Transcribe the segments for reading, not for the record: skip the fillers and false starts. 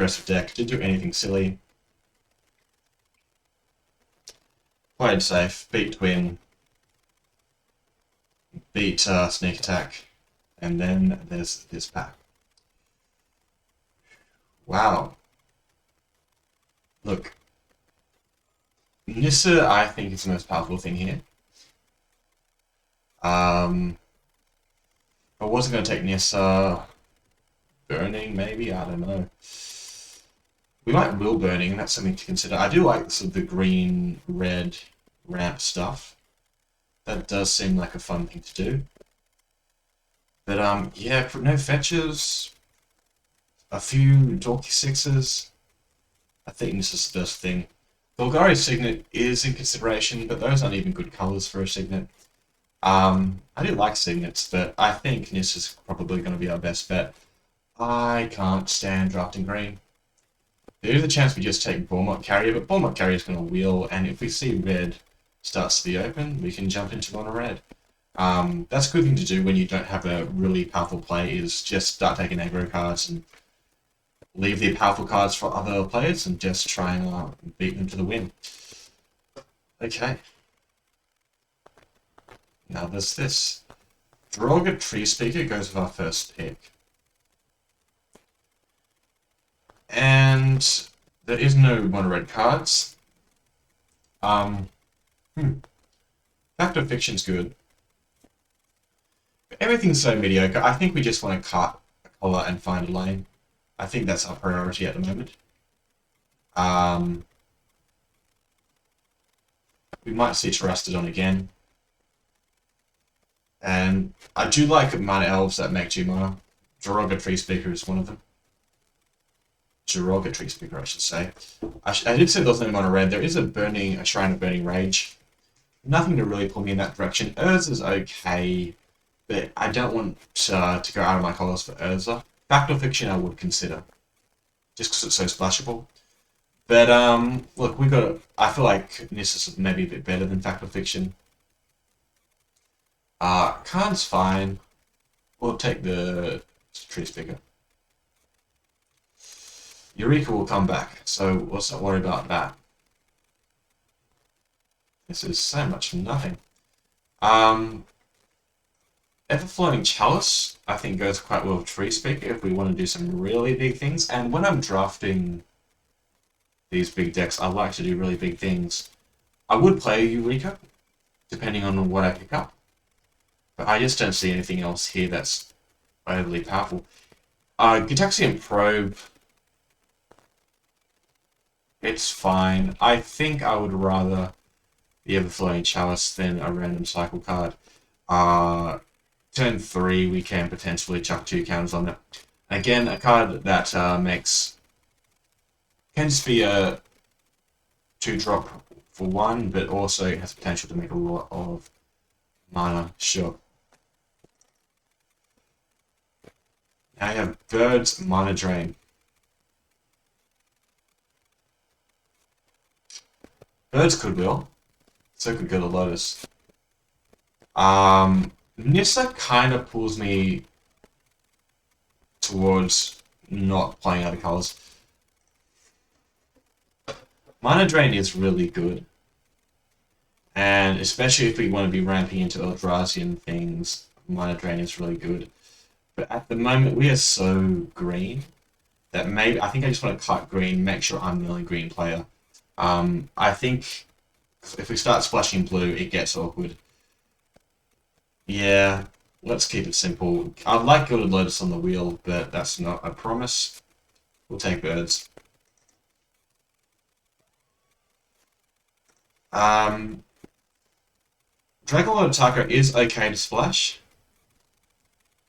aggressive deck. Didn't do anything silly. Played safe. Beat Twin. Beat Sneak Attack. And then there's this pack. Wow. Look. Nissa, I think, is the most powerful thing here. I wasn't going to take Nissa. Burning, maybe? I don't know. We might will Burning, that's something to consider. I do like sort of the green-red ramp stuff. That does seem like a fun thing to do. But, yeah, no fetches. A few Dorky Sixes. I think this is the best thing. Golgari Signet is in consideration, but those aren't even good colours for a Signet. I do like Signets, but I think Nis is probably going to be our best bet. I can't stand drafting green. There is a chance we just take Bormont Carrier, but Bormont Carrier is going to wheel, and if we see red starts to be open, we can jump into mono red. That's a good thing to do when you don't have a really powerful play, is just start taking aggro cards and leave the powerful cards for other players and just try and beat them to the win. Okay. Now there's this. Droga Tree Speaker goes with our first pick. And there is no mono red cards. Fact of Fiction's good. But everything's so mediocre. I think we just want to cut a color and find a lane. I think that's our priority at the moment. We might see Terastodon again. And I do like mana elves that make 2 mana. Droga Tree Speaker is one of them. Droga Tree Speaker, I should say. I did say there was no mono red. There is a Shrine of Burning Rage. Nothing to really pull me in that direction. Urza is okay, but I don't want to go out of my colours for Urza. Fact or Fiction I would consider, just because it's so splashable. But look, I feel like Nissus is maybe a bit better than Fact or Fiction. Khan's fine. We'll take the Tree Speaker. Eureka will come back, so let's not worry about that. This is so much nothing. Everflowing Chalice, I think, goes quite well with Tree Speaker if we want to do some really big things. And when I'm drafting these big decks, I like to do really big things. I would play Eureka, depending on what I pick up. But I just don't see anything else here that's overly powerful. Gitaxian Probe, it's fine. I think I would rather the Everflowing Chalice than a random cycle card. Turn 3, we can potentially chuck 2 counters on it. Again, a card that can just be a 2-drop for 1, but also has potential to make a lot of mana. Sure. Now you have Bird's Mana Drain. Birds could will. So could go to Lotus. Nissa kind of pulls me towards not playing other colors. Mana Drain is really good. And especially if we want to be ramping into Eldrazian things, Mana Drain is really good. But at the moment, we are so green that maybe I think I just want to cut green, make sure I'm the only green player. I think if we start splashing blue, it gets awkward. Yeah, let's keep it simple. I'd like Gilded Lotus on the wheel, but that's not a promise. We'll take Birds. Dragonlord Attacker is okay to splash.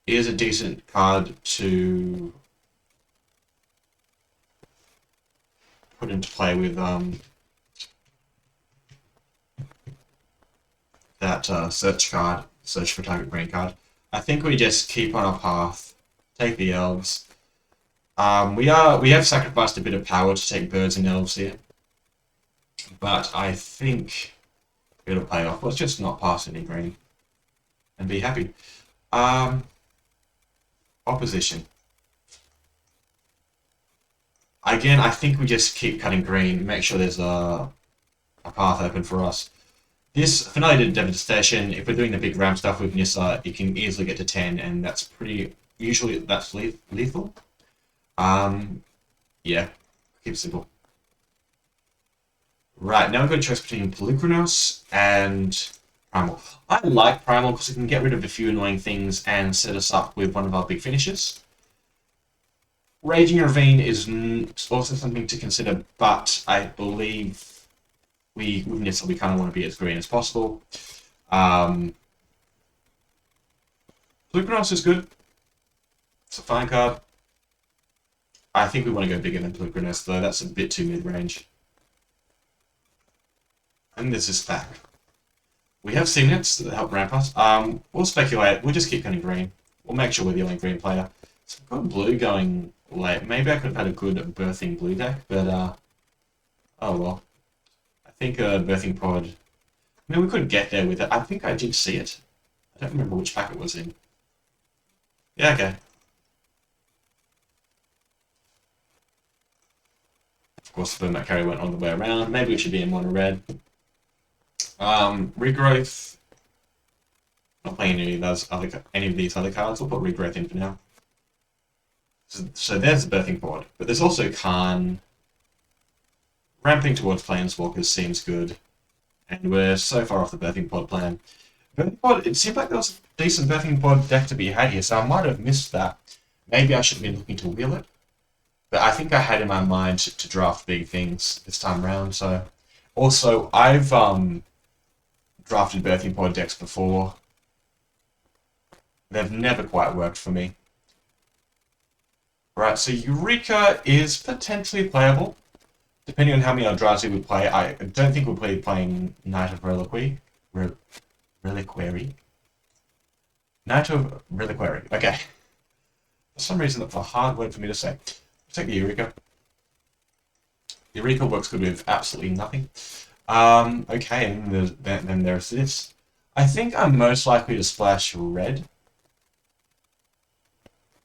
It is a decent card to put into play with that search card, search for target green card. I think we just keep on our path, take the elves. We have sacrificed a bit of power to take birds and elves here, but I think it'll pay off. Let's just not pass any green and be happy. Opposition. Again, I think we just keep cutting green, make sure there's a path open for us. This Finale to Devastation, if we're doing the big ram stuff with Nissa, it can easily get to 10, and that's pretty... Usually that's lethal. Yeah, keep it simple. Right, now we've got a choice between Polychronos and Primal. I like Primal because it can get rid of a few annoying things and set us up with one of our big finishes. Raging Ravine is also something to consider, but I believe with Nissa we kind of want to be as green as possible. Polychronos is good. It's a fine card. I think we want to go bigger than Polychronos, though. That's a bit too mid-range. And there's this back. We have Signets that help ramp us. We'll speculate. We'll just keep going green. We'll make sure we're the only green player. So we've got blue going late. Maybe I could have had a good birthing blue deck, but oh well. I think birthing pod. I mean, we could get there with it. I think I did see it. I don't remember which pack it was in. Yeah, okay. Of course, the Burmat carry went all the way around. Maybe we should be in mono red. Regrowth. Not playing any of these other cards. We'll put Regrowth in for now. So there's the birthing pod, but there's also Khan. Ramping towards Planeswalkers seems good, and we're so far off the birthing pod plan. Birthing pod. It seemed like there was a decent birthing pod deck to be had here, so I might have missed that. Maybe I should have been looking to wheel it. But I think I had in my mind to draft big things this time around. So, also I've drafted birthing pod decks before. They've never quite worked for me. Right, so Eureka is potentially playable, depending on how many Eldrazi we play. I don't think we'll be playing Knight of Reliquary. Reliquary. Knight of Reliquary. Okay. For some reason, that's a hard word for me to say. Take the Eureka. Eureka works good with absolutely nothing. Okay, and then there's this. I think I'm most likely to splash red.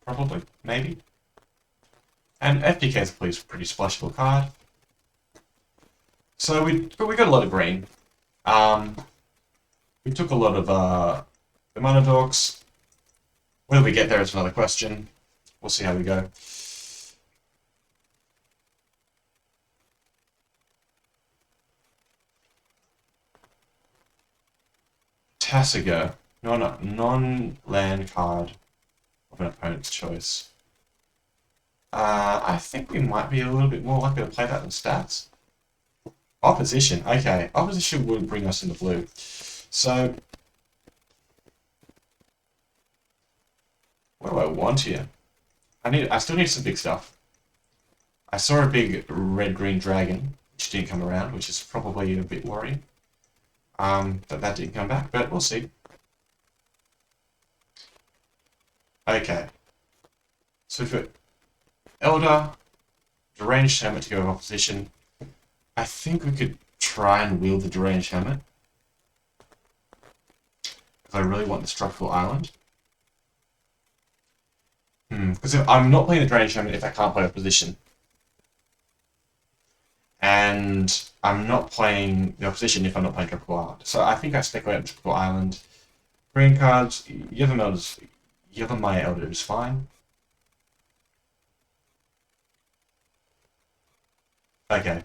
Probably, maybe. And FTK is a pretty splashable card. So we got a lot of green. We took a lot of the mana dorks. Whether we get there is another question. We'll see how we go. Tasiga, non-land card of an opponent's choice. I think we might be a little bit more likely to play that than stats. Opposition, okay. Opposition would bring us into blue. So, what do I want here? I still need some big stuff. I saw a big red-green dragon, which didn't come around, which is probably a bit worrying. That didn't come back, but we'll see. Okay. So we've got Elder, Deranged Hermit to go in opposition. I think we could try and wield the Deranged Hermit. Because I really want the Structural Island. Because I'm not playing the Deranged Hermit if I can't play opposition. And I'm not playing the opposition if I'm not playing Tropical Island. So I think I speculate on Tropical Island. Green cards, Yevamaya Elder is fine. Okay.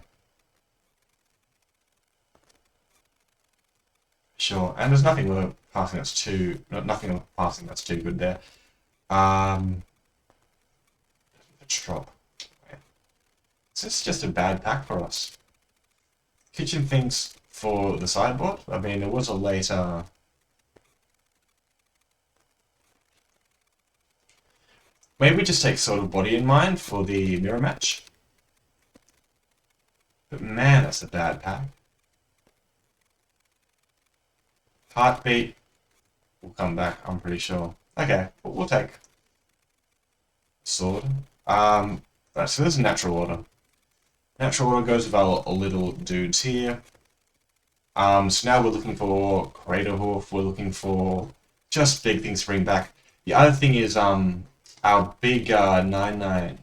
Sure, and there's nothing with passing that's nothing with passing that's too good there. Trop. Is this just a bad pack for us? Kitchen things for the sideboard. I mean, there was a later. Maybe we just take Sword of Body in mind for the mirror match. But man, that's a bad pack. Heartbeat will come back, I'm pretty sure. Okay, we'll take Sword. Right, so there's a natural order. Natural order goes with our little dudes here. So now we're looking for Craterhoof, we're looking for just big things to bring back. The other thing is our big 9/9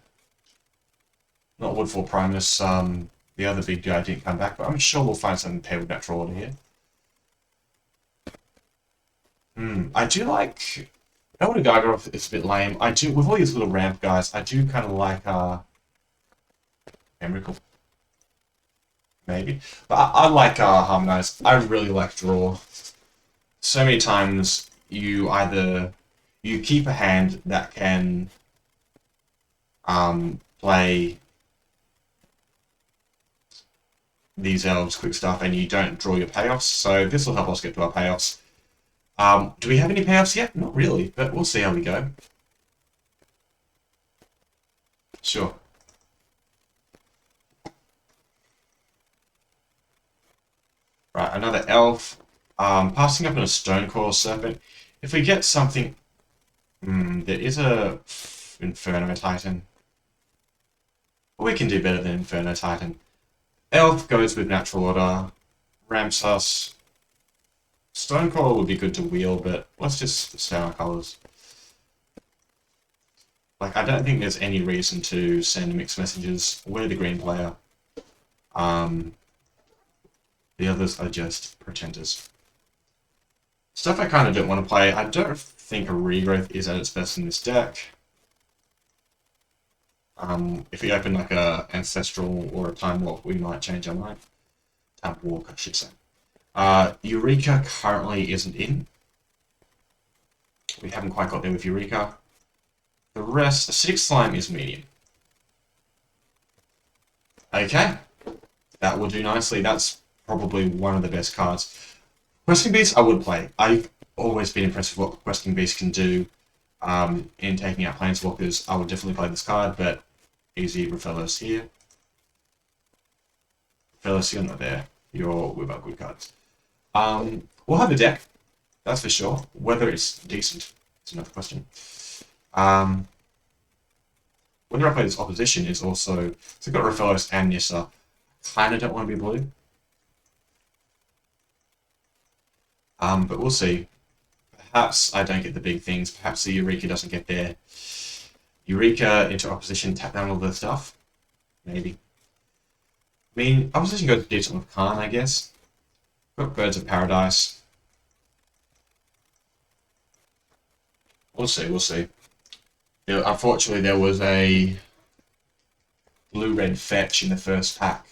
Not Woodfall Primus, the other big guy didn't come back, but I'm sure we'll find something paired with Natural Order here. I do like... Elder Gargaroth is a bit lame. I do, with all these little ramp guys, I do kind of like, Emrakul. Maybe. But I like, Harmonize. I really like Draw. So many times, you keep a hand that can, play these elves quick stuff, and you don't draw your payoffs, so this will help us get to our payoffs. Do we have any payoffs yet? Not really, but we'll see how we go. Sure. Right, another elf. Passing up on a Stonecoil Serpent. If we get something... there is a Inferno Titan. We can do better than Inferno Titan. Elf goes with Natural Order. Ramps us. Stonecoil would be good to wheel, but let's just stay on our colours. Like, I don't think there's any reason to send mixed messages. We're the green player. The others are just pretenders. Stuff I kind of don't want to play. I don't think a Regrowth is at its best in this deck. If we open like a Ancestral or a Time Walk, we might change our mind. Time Walk, I should say. Eureka currently isn't in. We haven't quite got there with Eureka. The rest, Acidic Slime is medium. Okay, that will do nicely. That's probably one of the best cards. Questing Beast, I would play. I've always been impressed with what Questing Beast can do in taking out Planeswalkers. I would definitely play this card, but easy Raphaelos here. Raphaelos, you're not there. You're with our good cards. We'll have a deck, that's for sure. Whether it's decent is another question. Whether I play this opposition is also... So I've got Raphaelos and Nissa. Kinda don't want to be blue. But we'll see. Perhaps I don't get the big things. Perhaps the Eureka doesn't get there. Eureka into opposition, tap down all the stuff. Maybe. I mean, opposition goes decent with Khan, I guess. Got Birds of Paradise. We'll see, we'll see. Unfortunately, there was a blue-red fetch in the first pack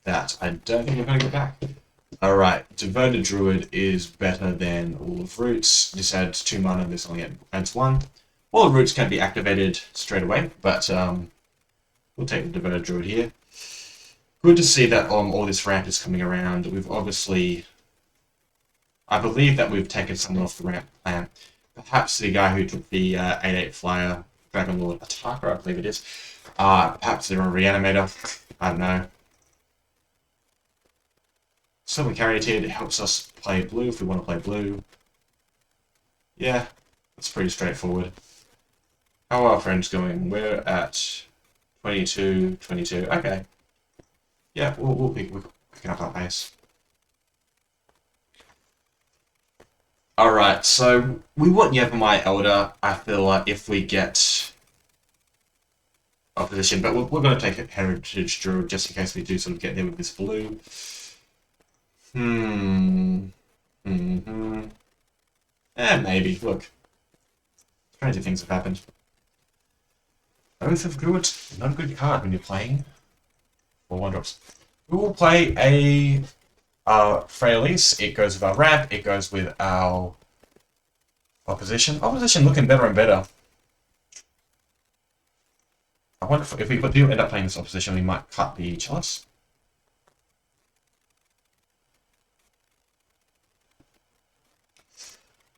that I don't think we're going to get back. Alright, Devoted Druid is better than Wall of Roots. This adds 2 mana, this only adds 1. Wall of Roots can be activated straight away, but we'll take the Devoted Druid here. Good to see that all this ramp is coming around. We've obviously... I believe that we've taken someone off the ramp plan. Perhaps the guy who took the 8/8 flyer, Dragon Lord Attacker, I believe it is. Perhaps they're a Reanimator. I don't know. Sylvan Caryatid helps us play blue if we want to play blue. Yeah, that's pretty straightforward. How are our friends going? We're at 22, 22. Okay. Yeah, we're picking up our pace. Alright, so we want Yevamaya Elder, I feel like, if we get opposition, but we're going to take a Heritage Druid just in case we do sort of get there with this blue. Maybe. Look. Stranger things have happened. Oath of Good, not a good card when you're playing for 1-drops. We will play a Freyalise. It goes with our ramp, it goes with our opposition. Opposition looking better and better. I wonder if we do end up playing this opposition, we might cut the Chalice.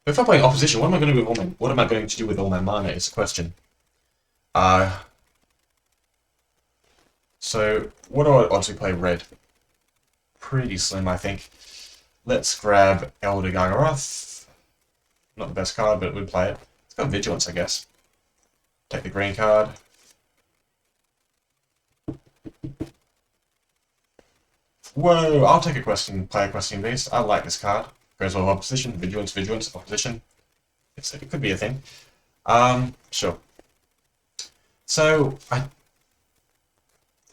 If I'm playing opposition, what am I going to do with all my, what am I going to do with all my mana is the question. So what do I odds we play red? Pretty slim, I think. Let's grab Elder Gargaroth. Not the best card, but we'd play it. It's got Vigilance, I guess. Take the green card. Whoa, I'll take a question, play a Questing Beast. I like this card. Goes well with opposition, Vigilance, Vigilance, opposition. It could be a thing. Sure. So,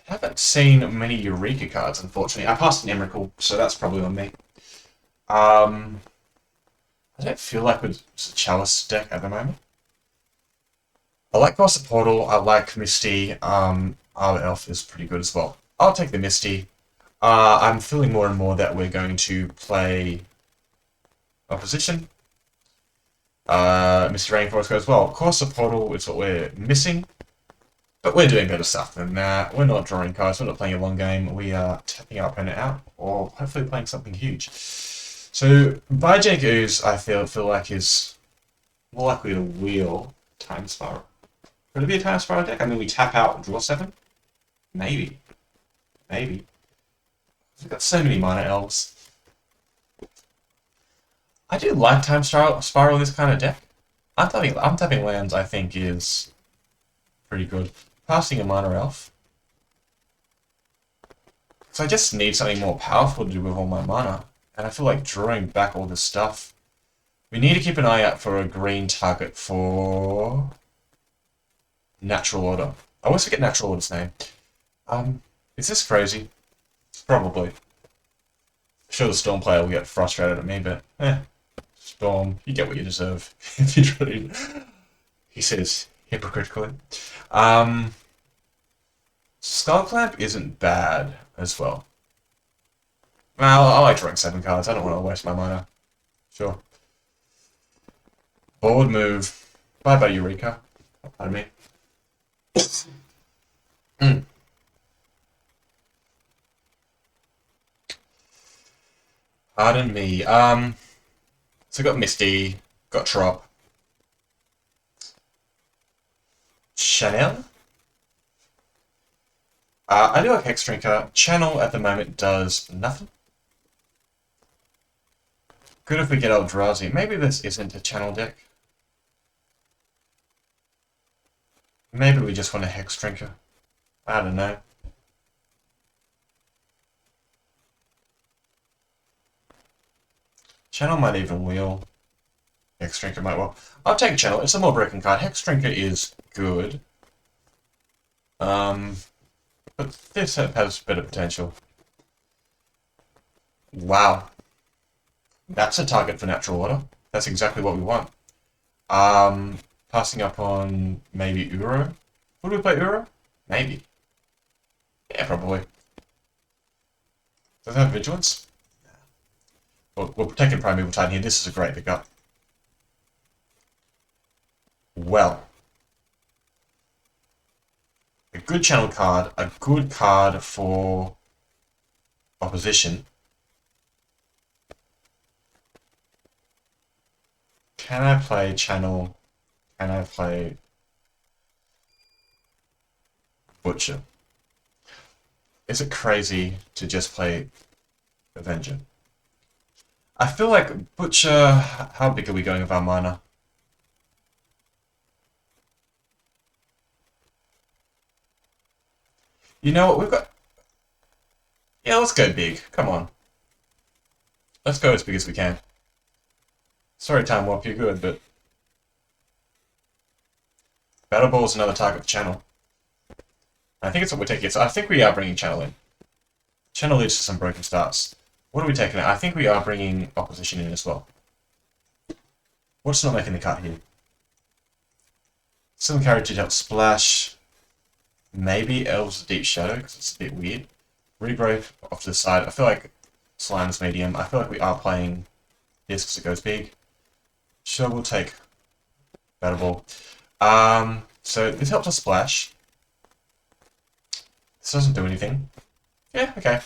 Haven't seen many Eureka cards, unfortunately. I passed an Emrakul, so that's probably on me. I don't feel like it's a Chalice deck at the moment. I like Cross the Portal, I like Misty, Arbor Elf is pretty good as well. I'll take the Misty. I'm feeling more and more that we're going to play Opposition. Misty Rainforest goes well. Cross the Portal is what we're missing. But we're doing better stuff than that. We're not drawing cards, we're not playing a long game. We are tapping our opponent out, or hopefully playing something huge. So, Biogenic Ooze, I feel like is more likely to wheel Time Spiral. Could it be a Time Spiral deck? I mean, we tap out, draw 7? Maybe. Maybe. We've got so many Minor Elves. I do like Time Spiral in this kind of deck. Untapping lands, I think, is pretty good. Passing a Minor Elf. So I just need something more powerful to do with all my mana. And I feel like drawing back all this stuff. We need to keep an eye out for a green target for Natural Order. I always forget Natural Order's name. Is this crazy? Probably. Sure, the Storm player will get frustrated at me, but Storm, you get what you deserve. If you really, he says hypocritically. Skullclamp isn't bad as well. Well, I like drawing 7 cards. I don't want to waste my mana. Sure. Board move. Bye-bye, Eureka. Pardon me. Pardon me. So got Misty, got Trop. Chanel? I do like Hexdrinker. Channel at the moment does nothing. Good if we get Eldrazi. Maybe this isn't a Channel deck. Maybe we just want a Hexdrinker. I don't know. Channel might even wheel. Hexdrinker might well. I'll take Channel. It's a more broken card. Hexdrinker is good. But this has better potential. Wow. That's a target for Natural Order. That's exactly what we want. Passing up on maybe Uro. Would we play Uro? Maybe. Yeah, probably. Does it have Vigilance? Well, we're taking Primeval Titan here. This is a great pickup. Well. A good channel card, a good card for opposition. Can I play channel? Can I play Butcher? Is it crazy to just play Avenger? I feel like Butcher... How big are we going with our mana? You know what, we've got... Yeah, let's go big. Come on. Let's go as big as we can. Sorry, Time Warp, you're good, but... Battle Ball is another target for Channel. I think it's what we're taking. So I think we are bringing Channel in. Channel leads to some broken starts. What are we taking? I think we are bringing Opposition in as well. What's not making the cut here? Some character help Splash. Maybe Elves of Deep Shadow, because it's a bit weird. Regrave off to the side. I feel like Slime's medium. I feel like we are playing this because it goes big. Sure, we'll take Battle Ball. So this helps us Splash. This doesn't do anything. Yeah, okay.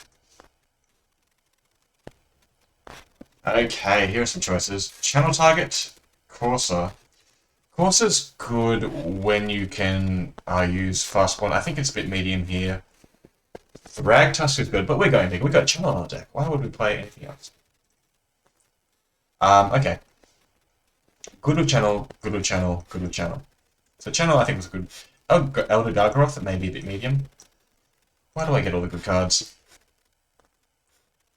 Okay, here are some choices. Channel target, Corsair. Corsair's good when you can use Fast One. I think it's a bit medium here. Thragtusk is good, but we're going big. We've got Channel on our deck. Why would we play anything else? Okay. Good with Channel, good with Channel, good with Channel. So Channel I think was good. Elder Gargaroth, maybe a bit medium. Why do I get all the good cards?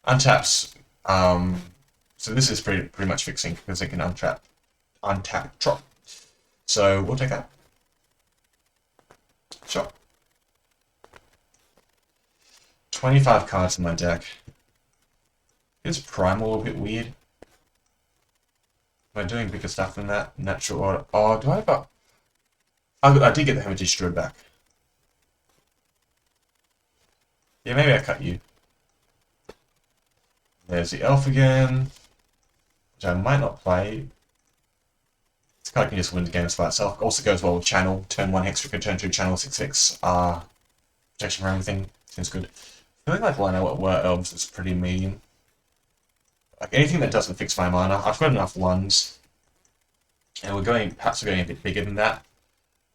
Untaps. So this is pretty much fixing because they can untap Trop. So we'll take that. Sure. 25 cards in my deck. Is Primal a bit weird? Am I doing bigger stuff than that? Natural order. Oh, do I have a... I did get the Hermitage Druid back. Yeah, maybe I cut you. There's the Elf again, which I might not play. This card can just win the games by itself. Also goes well with Channel. Turn 1 Hextech, turn 2 Channel 6/6. Protection for everything. Seems good. I feel like Lino at Were Elves is pretty medium. Like anything that doesn't fix my mana, I've got enough ones. And perhaps we're going a bit bigger than that.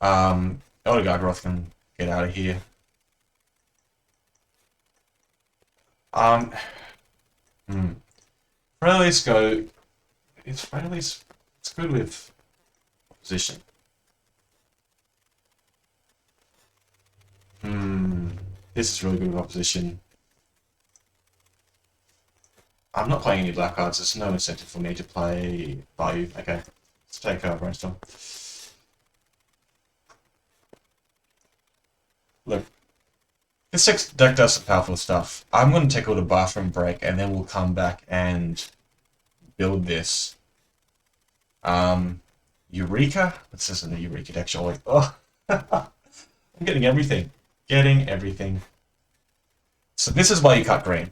Elder Gargaroth can get out of here. Friendlies go. It's friendlies. It's good with opposition. This is really good with opposition. I'm not playing any black cards. There's no incentive for me to play value. Okay, let's take Brainstorm. Look, this deck does some powerful stuff. I'm going to take a little bathroom break, and then we'll come back and build this. Eureka? This isn't a Eureka deck, surely. Oh, I'm getting everything. Getting everything. So this is why you cut green.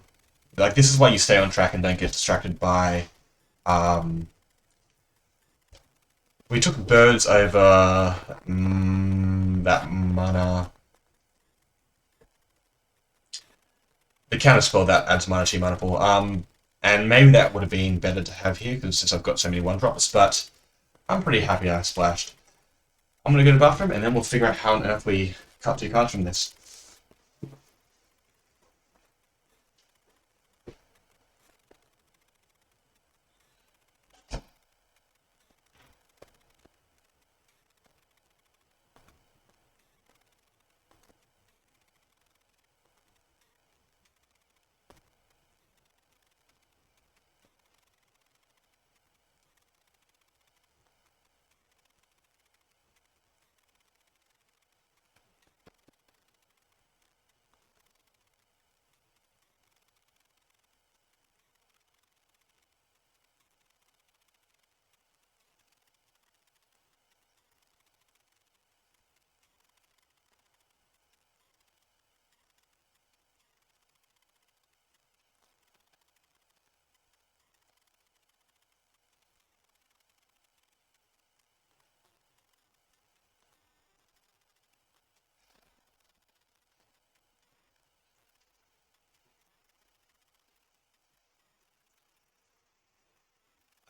Like, this is why you stay on track and don't get distracted by... We took birds over... that mana... The counter spell that adds mana to your mana pool. And maybe that would have been better to have here, because since I've got so many one-drops, but I'm pretty happy I splashed. I'm going to go to the bathroom, and then we'll figure out how on earth we cut 2 cards from this.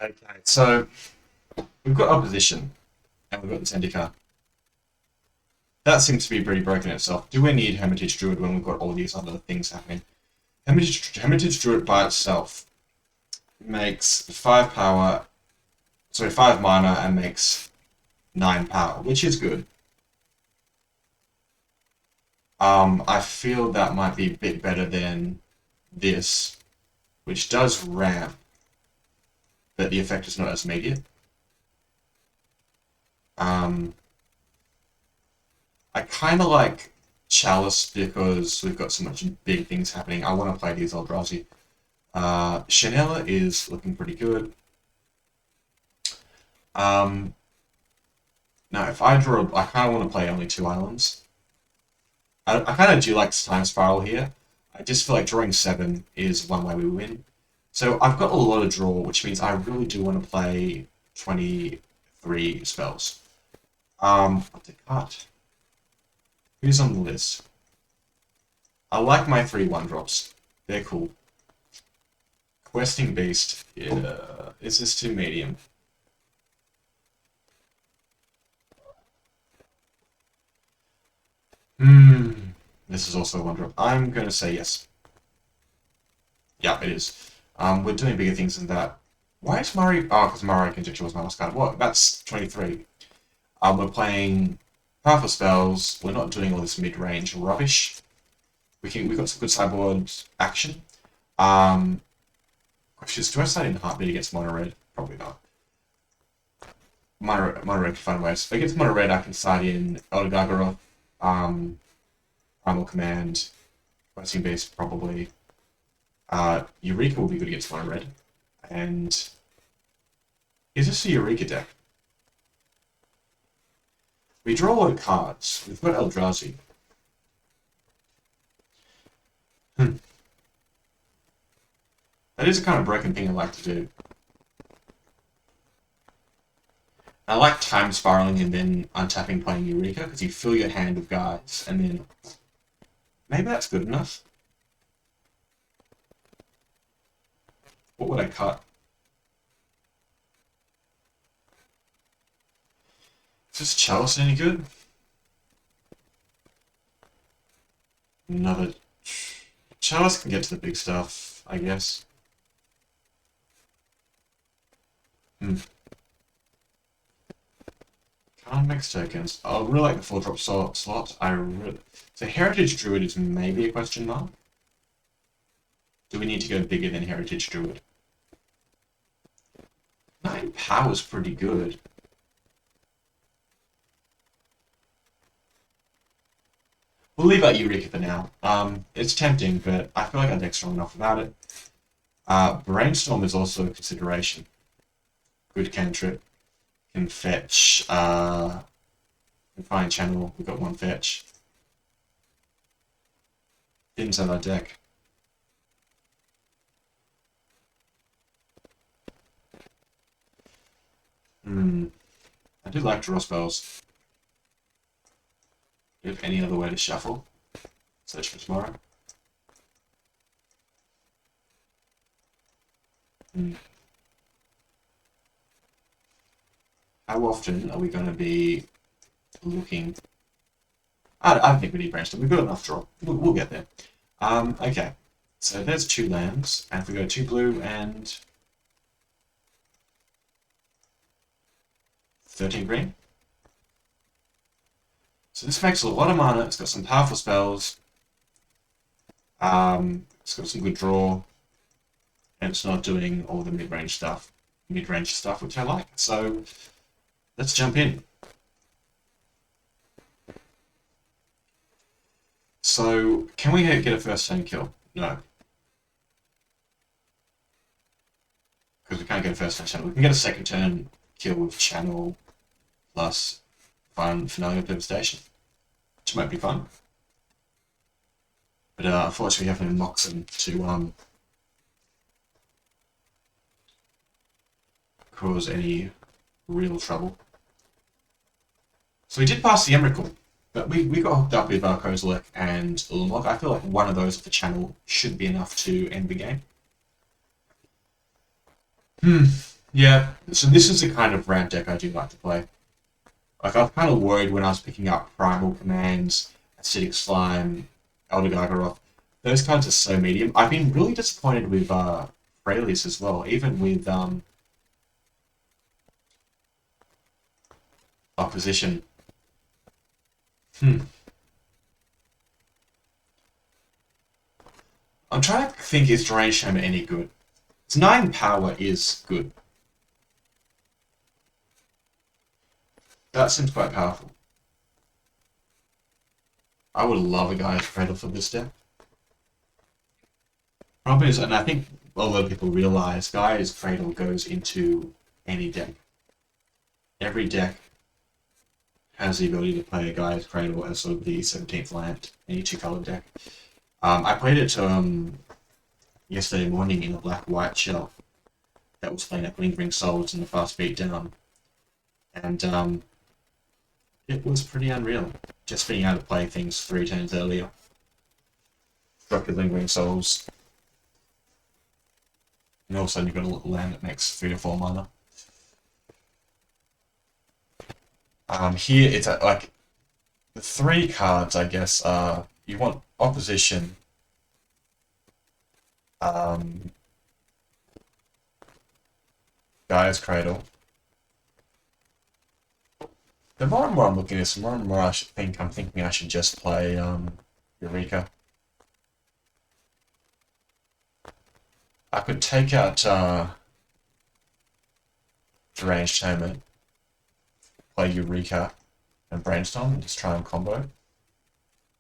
Okay, so we've got opposition, and we've got the Zendikar. That seems to be pretty broken itself. Do we need Hermitage Druid when we've got all these other things happening? Hermitage Druid by itself makes 5 power, sorry, 5 mana and makes 9 power, which is good. I feel that might be a bit better than this, which does ramp, but the effect is not as immediate. I kind of like Chalice because we've got so much big things happening. I want to play these Eldrazi. Chanela is looking pretty good. Now, if I draw, I kind of want to play only 2 islands. I kind of do like Time Spiral here. I just feel like drawing 7 is one way we win. So I've got a lot of draw, which means I really do want to play 23 spells. What to cut? Who's on the list? I like my 3 1-drops. They're cool. Questing Beast. Yeah. Is this too medium? This is also a 1-drop. I'm going to say yes. Yeah, it is. We're doing bigger things than that. Why is Murray... Oh, because Murray Conjecture was my last card. What? That's 23. We're playing powerful spells. We're not doing all this mid-range rubbish. We've got some good sideboard action. Question is, do I start in Heartbeat against Mono Red? Probably not. Mono Red can find ways. If against Mono Red, I can start in Elder Gargaroth, Primal Command, Questing Beast probably. Eureka will be good against mono red. And is this a Eureka deck? We draw a lot of cards. We've got Eldrazi. That is a kind of broken thing I like to do. I like time spiraling and then untapping playing Eureka because you fill your hand with guys and then maybe that's good enough. What would I cut? Is this Chalice any good? Another... Chalice can get to the big stuff, I guess. Can't mix tokens. I really like the 4-drop slot. So Heritage Druid is maybe a question mark. Do we need to go bigger than Heritage Druid? 9 power is pretty good. We'll leave out Eureka for now. It's tempting, but I feel like our deck's strong enough without it. Brainstorm is also a consideration. Good cantrip. Can fetch. Confined Channel. We've got 1 fetch. Thins out our deck. I do like draw spells. Do you have any other way to shuffle? Search for tomorrow. How often are we going to be looking? I don't think we need Brainstorm. We've got enough draw. We'll get there. Okay. So there's 2 lands, and if we go 2 blue and 13 green. So this makes a lot of mana. It's got some powerful spells. It's got some good draw, and it's not doing all the mid-range stuff, which I like. So let's jump in. So can we get a first turn kill? No, because we can't get a first turn channel. We can get a second turn kill with channel plus Finale of Devastation, which might be fun. But unfortunately, we have no Moxen to cause any real trouble. So we did pass the Emrakul, but we got hooked up with Kozilek and Ulamog. I feel like one of those at the channel should be enough to end the game. Yeah, so this is the kind of ramp deck I do like to play. Like, I was kind of worried when I was picking up Primal Commands, Acidic Slime, Elder Gargaroth. Those cards are so medium. I've been really disappointed with Freyalise as well, even with opposition. I'm trying to think, is Drainage Chamber any good? Its 9 power is good. That seems quite powerful. I would love a Gaia's Cradle for this deck. Problem is, and I think a lot of people realize, Gaia's Cradle goes into any deck. Every deck has the ability to play a Gaia's Cradle as sort of the 17th land, any 2-color deck. I played it yesterday morning in a black-white shell that was playing up Lingering Souls in the fast beat down. And it was pretty unreal, just being able to play things 3 turns earlier. Drop your Lingering Souls, and all of a sudden you've got a little land that makes 3 to 4 mana. Here it's like the 3 cards, I guess, are you want opposition, Gaia's Cradle. The more and more I'm looking at this, the more and more I'm thinking I should just play Eureka. I could take out Deranged Chamber, play Eureka and Brainstorm, and just try and combo.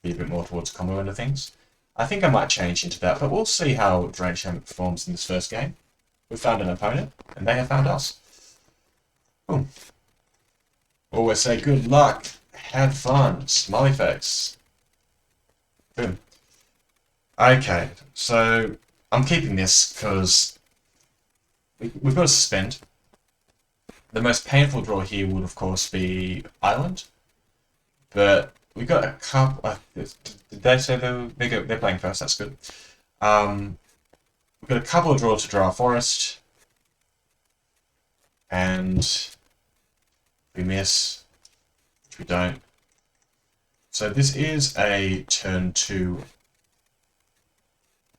Be a bit more towards combo end of things. I think I might change into that, but we'll see how Deranged Hammock performs in this first game. We found an opponent, and they have found us. Boom. Always say good luck, have fun, smiley face. Boom. Okay, so I'm keeping this because we've got to suspend. The most painful draw here would, of course, be Island, but we got a couple. Did they say they're playing first? That's good. We've got a couple of draws to draw Forest, and we miss, which we don't. So this is a turn 2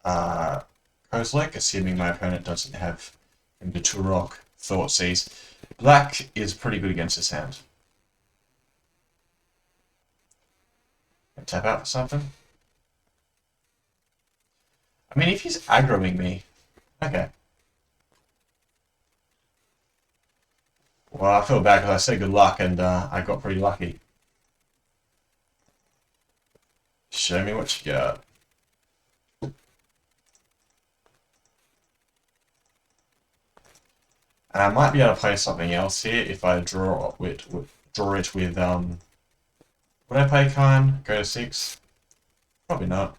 Kozilek, assuming my opponent doesn't have into Turok, Thoughtseize. Black is pretty good against this hand. Tap out for something. I mean, if he's aggroing me, okay. Well, I feel bad because I said good luck and I got pretty lucky. Show me what you got. And I might be able to play something else here if I draw it with would I play Khan? Go to 6? Probably not.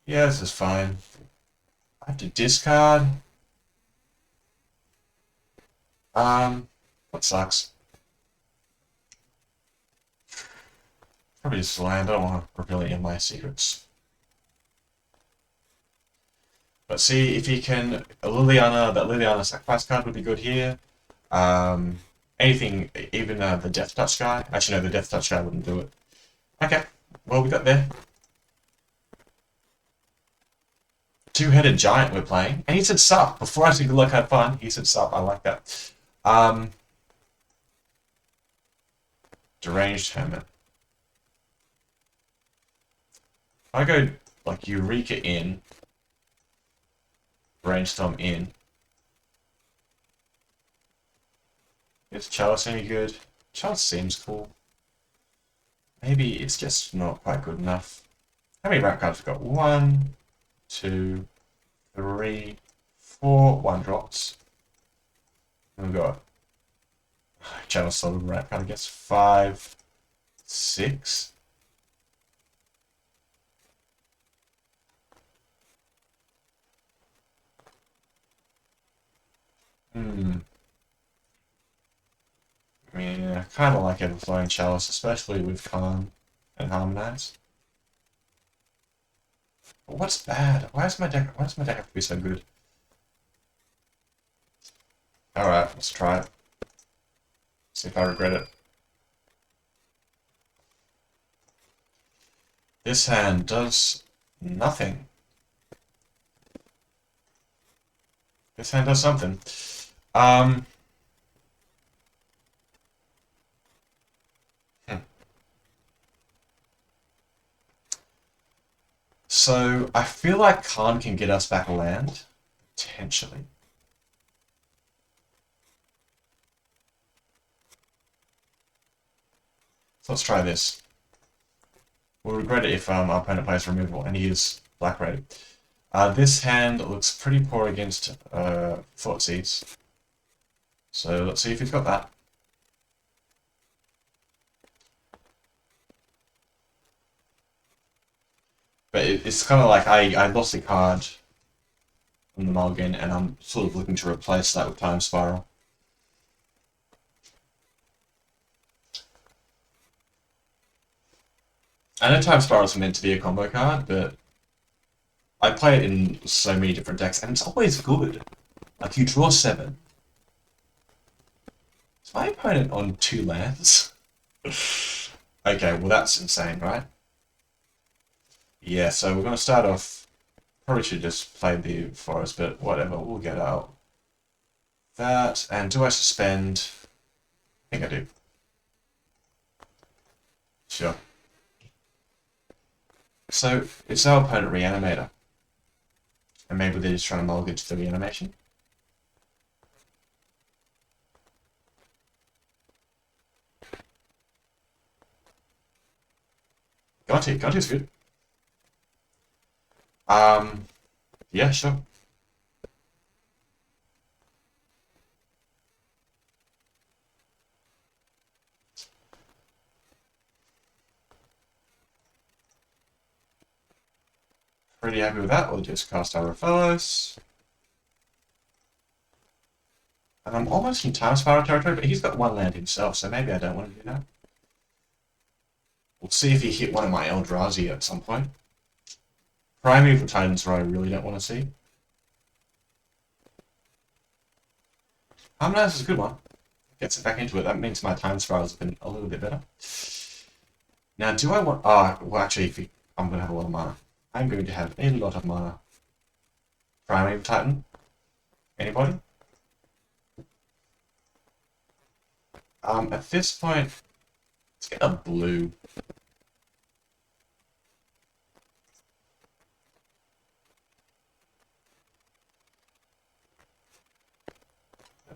Yeah, this is fine. I have to discard. That sucks. Probably just land. I don't want to reveal any of my secrets. But see if he can. That Liliana sacrifice card would be good here. Anything, even the Death Touch guy. Actually, no, the Death Touch guy wouldn't do it. Okay, well, we got there. Two-headed giant we're playing. And he said sup. Before I said good luck, have fun, he said sup. I like that. Deranged Hermit. If I go, like, Eureka in, Brainstorm in. Is Chalice any good? Chalice seems cool. Maybe it's just not quite good enough. How many ramp cards have we got? 1, 2, 3, 4. 1 drops. And we've got Channel Solid ramp card, I guess. 5, 6. Yeah, I kind of like Everflowing Chalice, especially with Khan and Harmonize. But what's bad? Why does my deck have to be so good? Alright, let's try it. See if I regret it. This hand does nothing. This hand does something. So, I feel like Khan can get us back a land. Potentially. So let's try this. We'll regret it if our opponent plays removal, and he is black red. This hand looks pretty poor against Thoughtseize. So let's see if he's got that. But it's kind of like I lost a card on the mulligan, and I'm sort of looking to replace that with Time Spiral. I know Time Spiral is meant to be a combo card, but I play it in so many different decks, and it's always good. Like, you draw 7. Is my opponent on 2 lands? Okay, well that's insane, right? Yeah, so we're going to start off... Probably should just play the Forest, but whatever, we'll get out that. And do I suspend? I think I do. Sure. So, it's our opponent Reanimator. And maybe they're just trying to mulligan to the reanimation. Gonti's good. Yeah, sure. Pretty happy with that. We'll just cast our Raphaelos. And I'm almost in Time Spiral territory, but he's got one land himself, so maybe I don't want to do that. We'll see if he hit one of my Eldrazi at some point. Primeval Titans I really don't want to see. Harmonize is a good one. Gets it back into it. That means my Time Spirals have been a little bit better. Now, do I want... Oh, well, actually, I'm going to have a lot of mana. I'm going to have a lot of mana. Primeval Titan? Anybody? At this point, let's get a blue.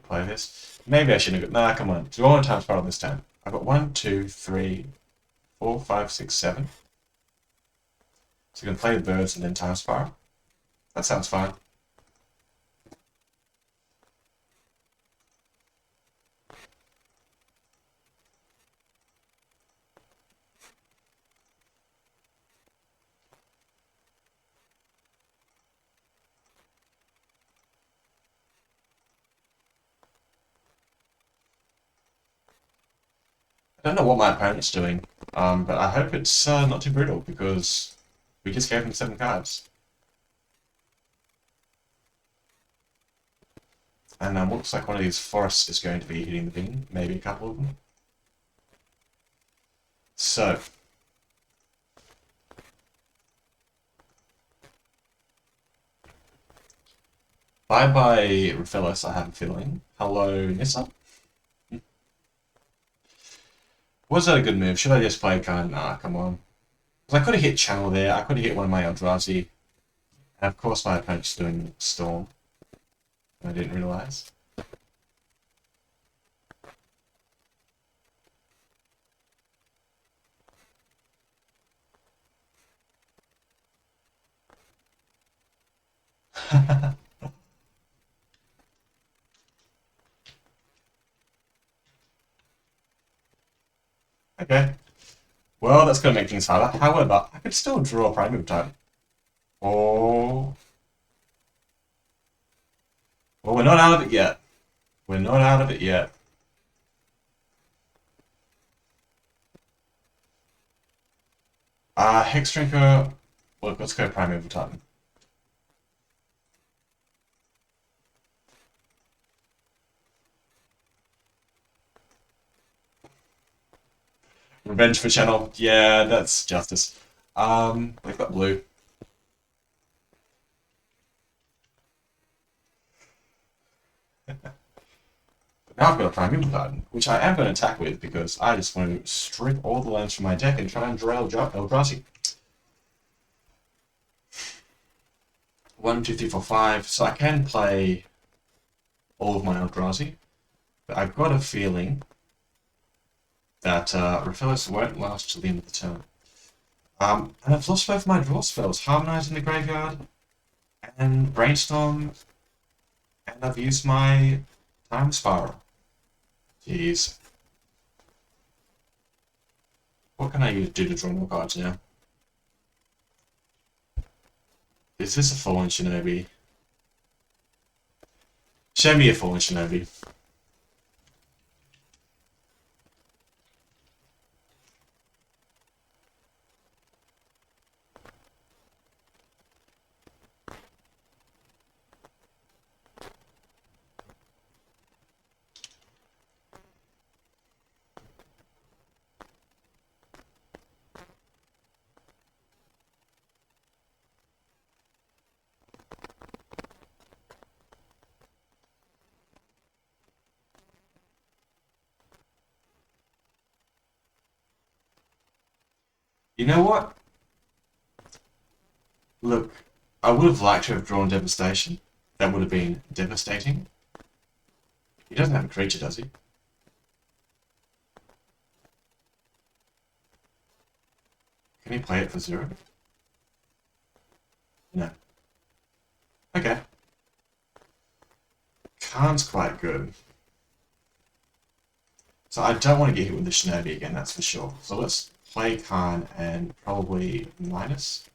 Play this. Maybe I shouldn't have got... Nah, come on. Do I want Time Spiral this time? I've got 1, 2, 3, 4, 5, 6, 7. So you can play the birds and then Time Spiral. That sounds fine. I don't know what my opponent's doing, but I hope it's not too brutal, because we just gave him 7 cards. And looks like one of these forests is going to be hitting the bin, maybe a couple of them. So, bye-bye Raphaelos, I have a feeling. Hello, Nissa? Was that a good move? Should I just play a card? Nah, come on. Because I could have hit Channel there, I could have hit one of my Eldrazi. And of course my opponent's doing Storm. I didn't realise. Okay. Well, that's going to make things harder. However, I could still draw a Primeval Titan. Oh. Well, we're not out of it yet. We're not out of it yet. Hexdrinker. Look, let's go Primeval Titan. Revenge for Channel. Yeah, that's justice. We've got blue. Now I've got a Primeval Titan, which I am going to attack with because I just want to strip all the lands from my deck and try and draw Eldrazi. 1, 2, 3, 4, 5. So I can play all of my Eldrazi, but I've got a feeling that Raphaelos won't last till the end of the turn. And I've lost both my draw spells, Harmonize in the graveyard and Brainstorm, and I've used my Time Spiral. Jeez. What can I do to draw more cards now? Is this a Fallen Shinobi? Show me a Fallen Shinobi. You know what? Look, I would have liked to have drawn Devastation. That would have been devastating. He doesn't have a creature, does he? Can he play it for 0? No. Okay. Khan's quite good. So I don't want to get hit with the Shinobi again, that's for sure. So let's play Khan and probably minus.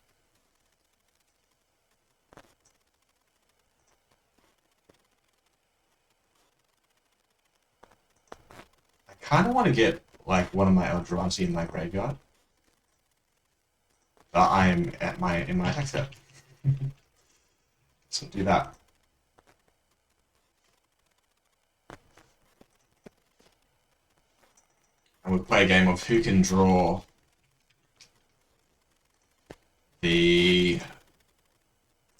I kind of want to get like one of my Eldrazi in my graveyard. But I am at in my attack step. So do that. And we'll play a game of who can draw the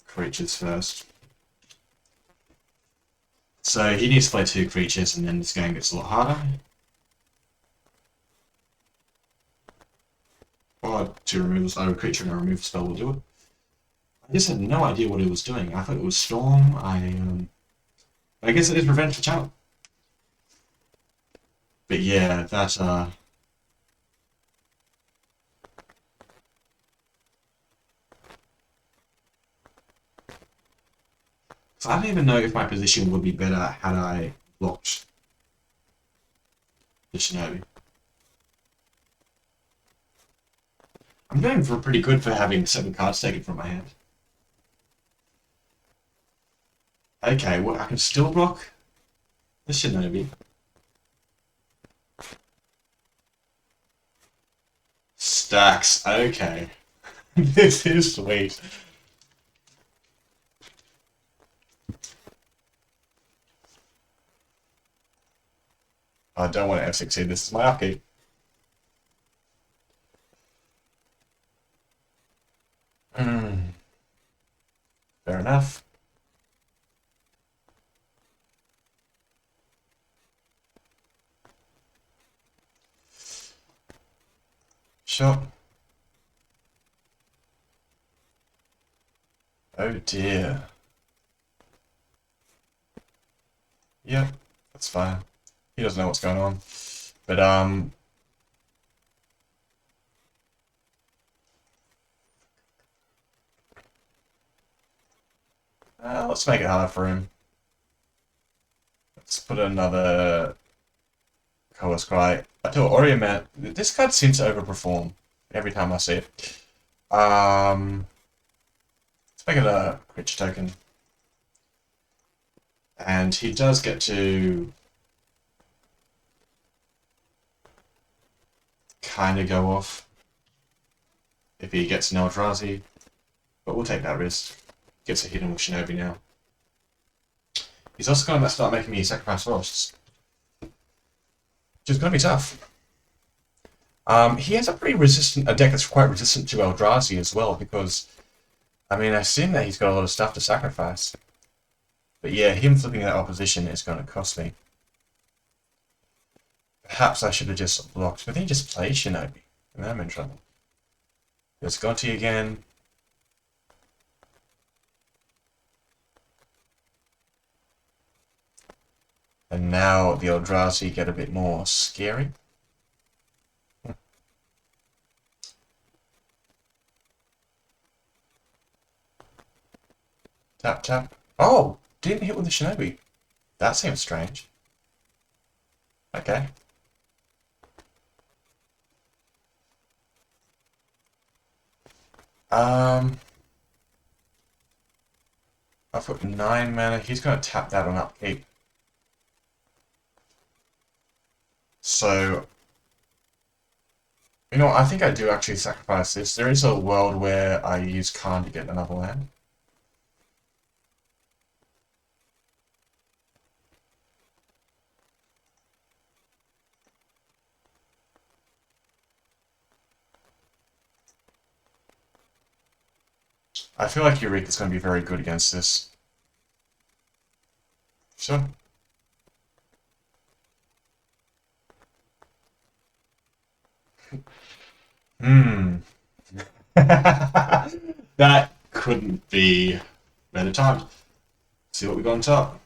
creatures first. So he needs to play 2 creatures and then this game gets a lot harder. Or 2 removals, a creature and a remove spell will do it. I just had no idea what it was doing. I thought it was Storm. I guess it is Revenge for Channel. But yeah, that so I don't even know if my position would be better had I blocked the Shinobi. I'm doing pretty good for having 7 cards taken from my hand. Okay, well, I can still block the Shinobi. Stacks, okay. This is sweet. I don't want to F16, this is my upkeep. Fair enough. Sure. Oh dear. Yep, that's fine. He doesn't know what's going on. But, let's make it hard for him. Let's put another Colorless Cry. I tell Orioman, this card seems to overperform every time I see it. Let's make it a creature token. And he does get to kind of go off if he gets an Eldrazi, but we'll take that risk. Gets a hidden with Shinobi now. He's also going to start making me sacrifice forests, which is going to be tough. He has a deck that's quite resistant to Eldrazi as well, because, I mean, I assume that he's got a lot of stuff to sacrifice. But yeah, him flipping that opposition is going to cost me. Perhaps I should have just blocked, but then he just plays Shinobi, and I'm in trouble. There's Gonti again. And now the Eldrazi get a bit more scary. Tap, tap. Oh! Didn't hit with the Shinobi. That seems strange. Okay. I've got 9 mana. He's going to tap that on upkeep. So, you know, I think I do actually sacrifice this. There is a world where I use Khan to get another land. I feel like Eureka's going to be very good against this. Sure. That couldn't be better timed. See what we got on top.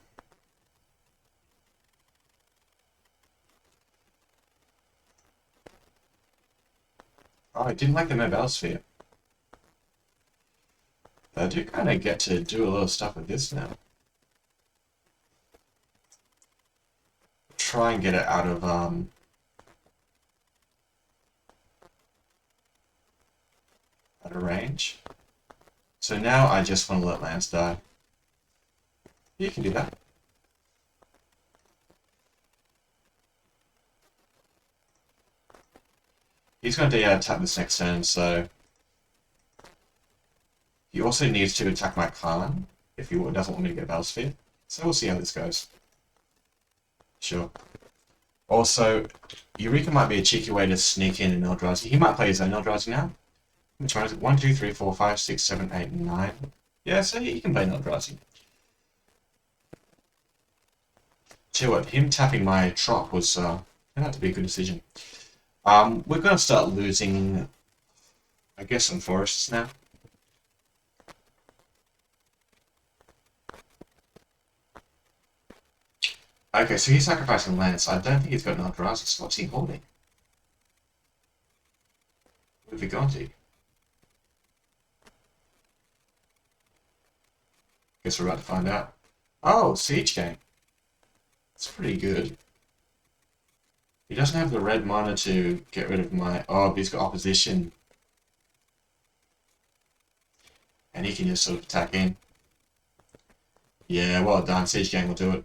Oh, I didn't like the Mobile Sphere. I do kind of get to do a lot of stuff with this now. Try and get it out of range. So now I just want to let Lance die. You can do that. He's going to attack this next turn, so he also needs to attack my Khan if he doesn't want me to get Bellsphere. So we'll see how this goes. Sure. Also, Eureka might be a cheeky way to sneak in an Eldrazi. He might play his own Eldrazi now. Which one is it? 1, 2, 3, 4, 5, 6, 7, 8, 9. Yeah, so he can play an Eldrazi. Tell you what, him tapping my Trop was turned out to be a good decision. We're going to start losing, I guess, some forests now. Okay, so he's sacrificing Lance. I don't think he's got an Eldrazi, so what's he holding? With Vigonti. Guess we're about to find out. Oh, Siege Gang. It's pretty good. He doesn't have the red mana to get rid of my... Oh, but he's got opposition. And he can just sort of attack in. Yeah, well done. Siege Gang will do it.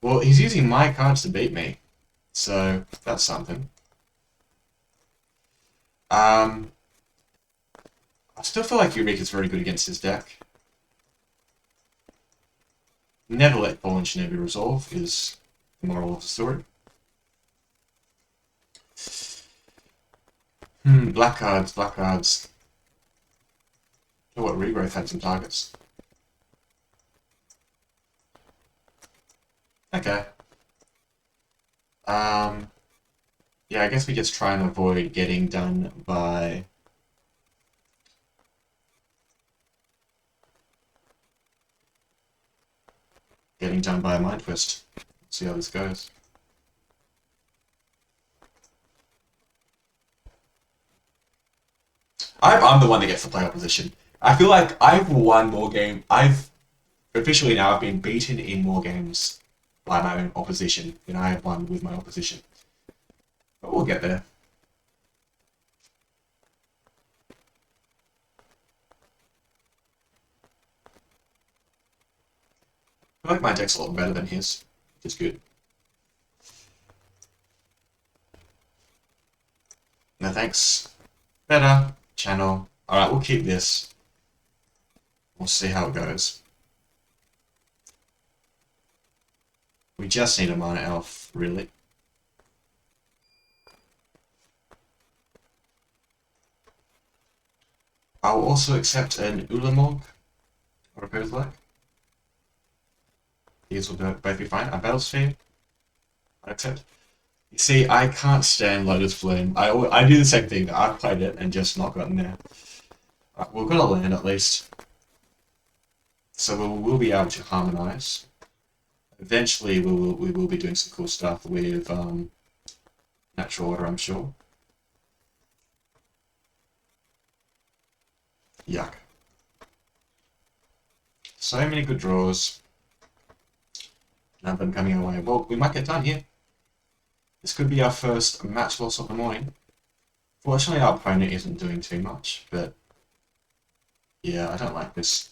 Well, he's using my cards to beat me. So, that's something. I still feel like Eureka's very good against his deck. Never let Fallen Shinobi resolve is the moral of the story. Black cards, black cards. Oh, what, Regrowth had some targets. Okay. Yeah, I guess we just try and avoid getting done by... a Mind Twist. See how this goes. I'm the one that gets to play opposition. I feel like I've won more games. Officially now I've been beaten in more games by my own opposition than I have won with my opposition. But we'll get there. I feel like my deck's a lot better than his, which is good. No thanks. Better. Channel. Alright, we'll keep this. We'll see how it goes. We just need a Mana Elf, really. I'll also accept an Ulamog or a Perthlag. These will both be fine. A Battlesphere. I accept. You see, I can't stand Lotus Flame. I do the same thing. I've played it and just not gotten there. We've got a land at least. So we'll be able to harmonize. Eventually, we will be doing some cool stuff with Natural Order, I'm sure. Yuck. So many good draws. None of them coming our way. Well, we might get done here. This could be our first match loss of the morning. Fortunately, our opponent isn't doing too much, but yeah, I don't like this.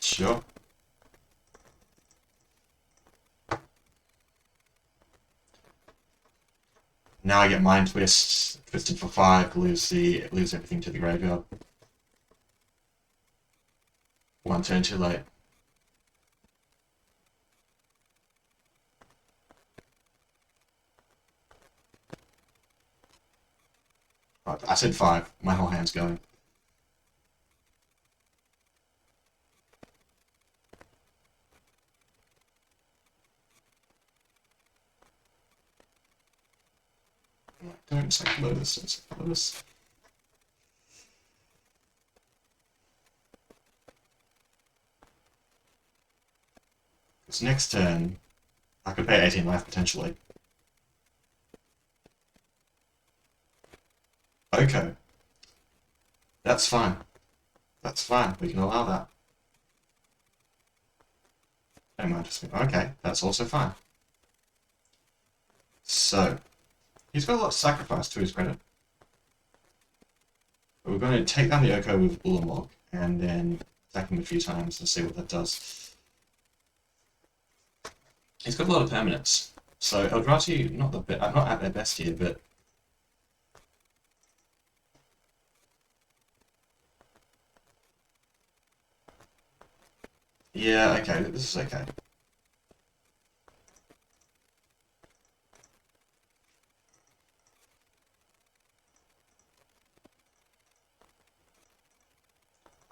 Sure. Now I get Mind Twist, twisted for 5, lose everything to the graveyard. One turn too late. Right, I said 5. My whole hand's going. Don't say Lotus, don't say Lotus. This next turn, I could pay 18 life potentially. Okay. That's fine. That's fine. We can allow that. Don't mind us. Okay, that's also fine. So, he's got a lot of sacrifice to his credit. But we're going to take down the Oko with Ulamog and then attack him a few times and see what that does. He's got a lot of permanents. So Eldrazi, not at their best here, but yeah, okay, this is okay.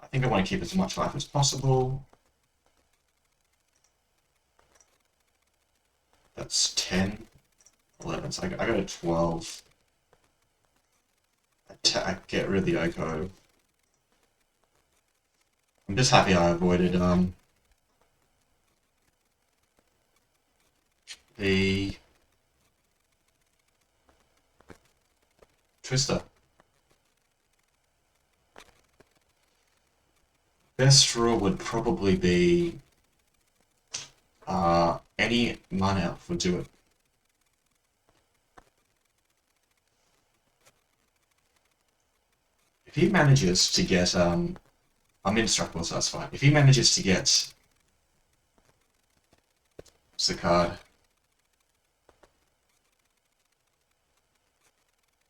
I think I want to keep as much life as possible. That's 10, 11, so I go to 12. I get rid of the Oko. I'm just happy I avoided the Twister. Best draw would probably be any mana elf would do it. If he manages to get I'm indestructible, so that's fine. If he manages to get what's the card?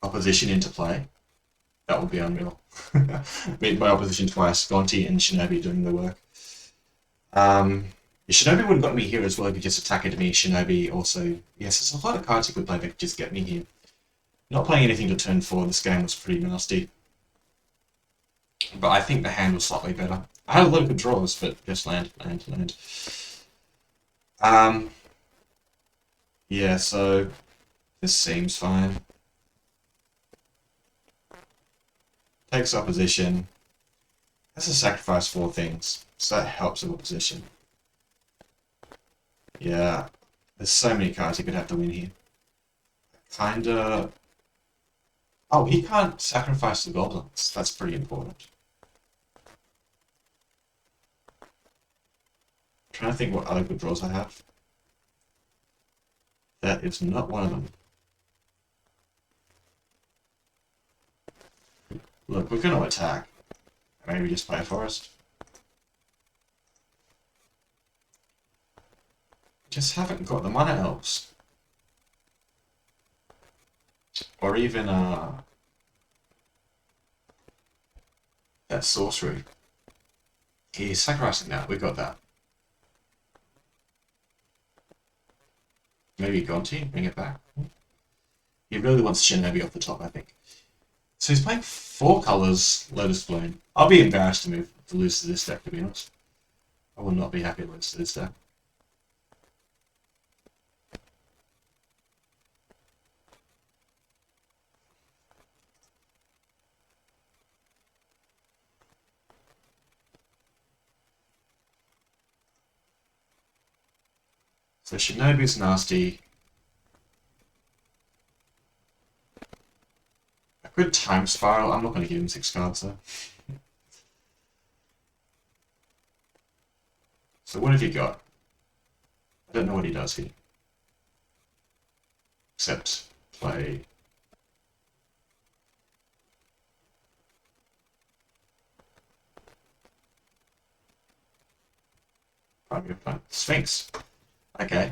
Opposition into play, that would be unreal. Beat by opposition twice, Gonti and Shinobi doing the work. Shinobi would have got me here as well if he just attacked me. Shinobi also, yes, there's a lot of cards he could play that could just get me here. Not playing anything to turn 4, this game was pretty nasty. But I think the hand was slightly better. I had a lot of good draws, but just land. Yeah, so this seems fine. Takes opposition. Has to sacrifice 4 things, so that helps with opposition. Yeah, there's so many cards he could have to win here. Kinda... Oh, he can't sacrifice the goblins. That's pretty important. I'm trying to think what other good draws I have. That is not one of them. Look, we're going to attack. Maybe just play a forest. Just haven't got the mana elves. Or even that sorcery. He's sacrificing that, we got that. Maybe Gonti, bring it back. He really wants Shinobi off the top, I think. So he's playing 4 colors, Lotus Bloom. I'll be embarrassed to lose to this deck, to be honest. I will not be happy to lose to this deck. So Shinobi's nasty. A good time spiral. I'm not going to give him 6 cards though. So what have you got? I don't know what he does here. Except play... Sphinx. Okay.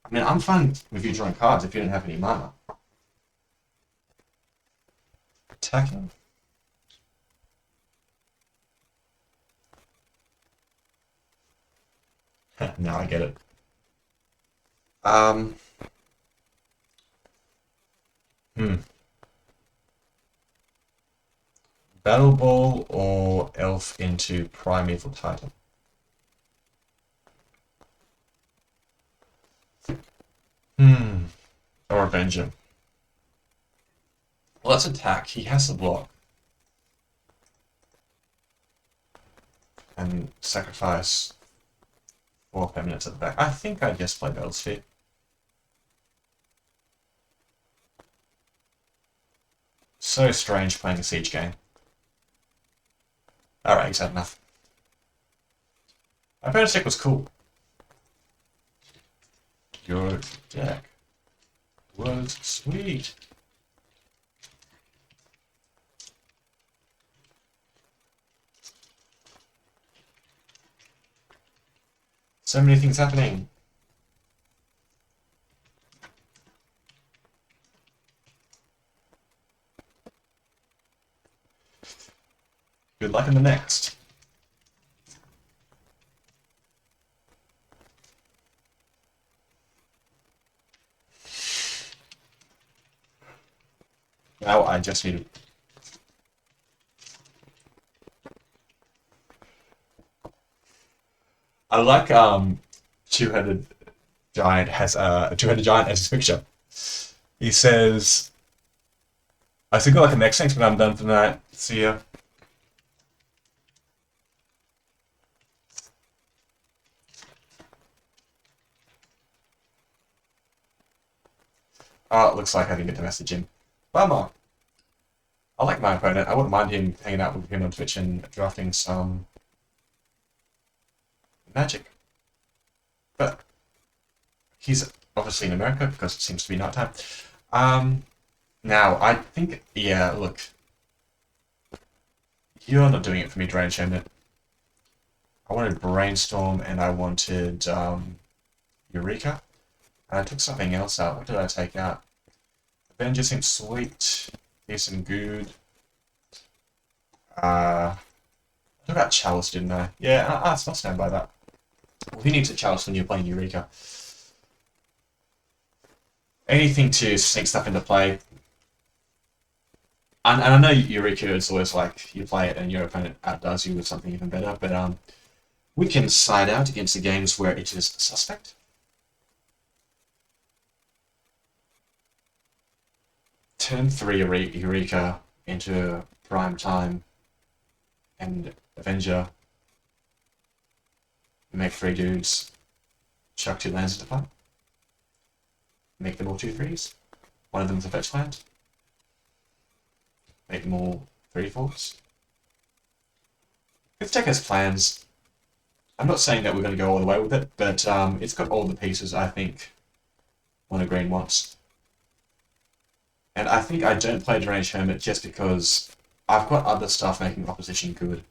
I mean, I'm fine with you drawing cards if you don't have any mana. Attacking. Now I get it. Battle Ball or Elf into Primeval Titan? Or Avenge him. Well, let's attack. He has to block. And sacrifice 4 permanents at the back. I think I just play Battlesphere. So strange playing a siege game. Alright, he's had enough. My bonus deck was cool. Your deck was sweet. So many things happening. Good luck in the next. Now I just need to... I like two-headed giant has a two-headed giant as his picture. He says, "I still got like a next thing, but I'm done for the night. See ya." Oh, it looks like I didn't get to message him. Bummer. I like my opponent. I wouldn't mind him hanging out with him on Twitch and drafting some Magic. But he's obviously in America because it seems to be nighttime. Now, I think, yeah, look. You're not doing it for me, Drain Shaman. I wanted Brainstorm and I wanted Eureka. And I took something else out. What did I take out? Avenger seems sweet. Decent good. I took out Chalice, didn't I? Yeah, I'll stand by that. Who needs a Chalice when you're playing Eureka? Anything to sneak stuff into play. And I know Eureka is always like, you play it and your opponent outdoes you with something even better, but we can side out against the games where it is suspect. Turn 3 Eureka into Prime Time and Avenger. Make 3 dudes. Chuck 2 lands into play. Make them all 2/3s. One of them's a fetch land. Make them all 3/4s. This deck has plans. I'm not saying that we're going to go all the way with it, but it's got all the pieces I think Mono Green wants. And I think I don't play Deranged Hermit just because I've got other stuff making opposition good.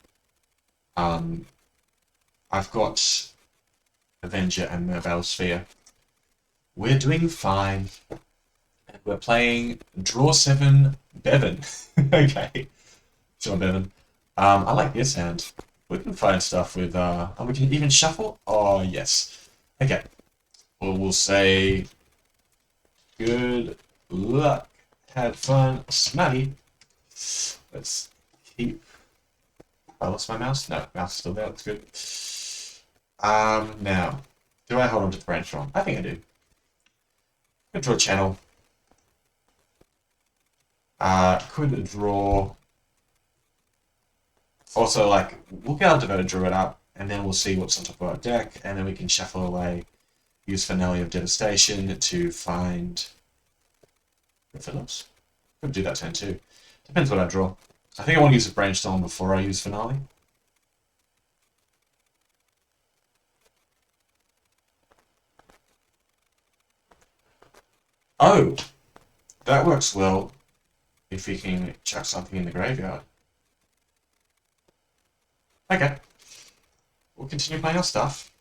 I've got Avenger and Battlesphere. We're doing fine. And we're playing Draw 7 Bevan. Okay. Sure, Bevan. I like this hand. We can find stuff with, and we can even shuffle? Oh, yes. Okay. Well, we'll say good luck. Had fun. Smelly. Let's keep... I lost my mouse? No, mouse is still there. That's good. Now, do I hold on to the brainstorm? I think I do. Could draw channel. Could draw... Also, like, we'll be able to go Druid up, and then we'll see what's on top of our deck, and then we can shuffle away, use Finale of Devastation to find Phillips. Could do that turn too. Depends what I draw. I think I want to use a Brainstorm before I use Finale. Oh! That works well if we can chuck something in the graveyard. Okay. We'll continue playing our stuff.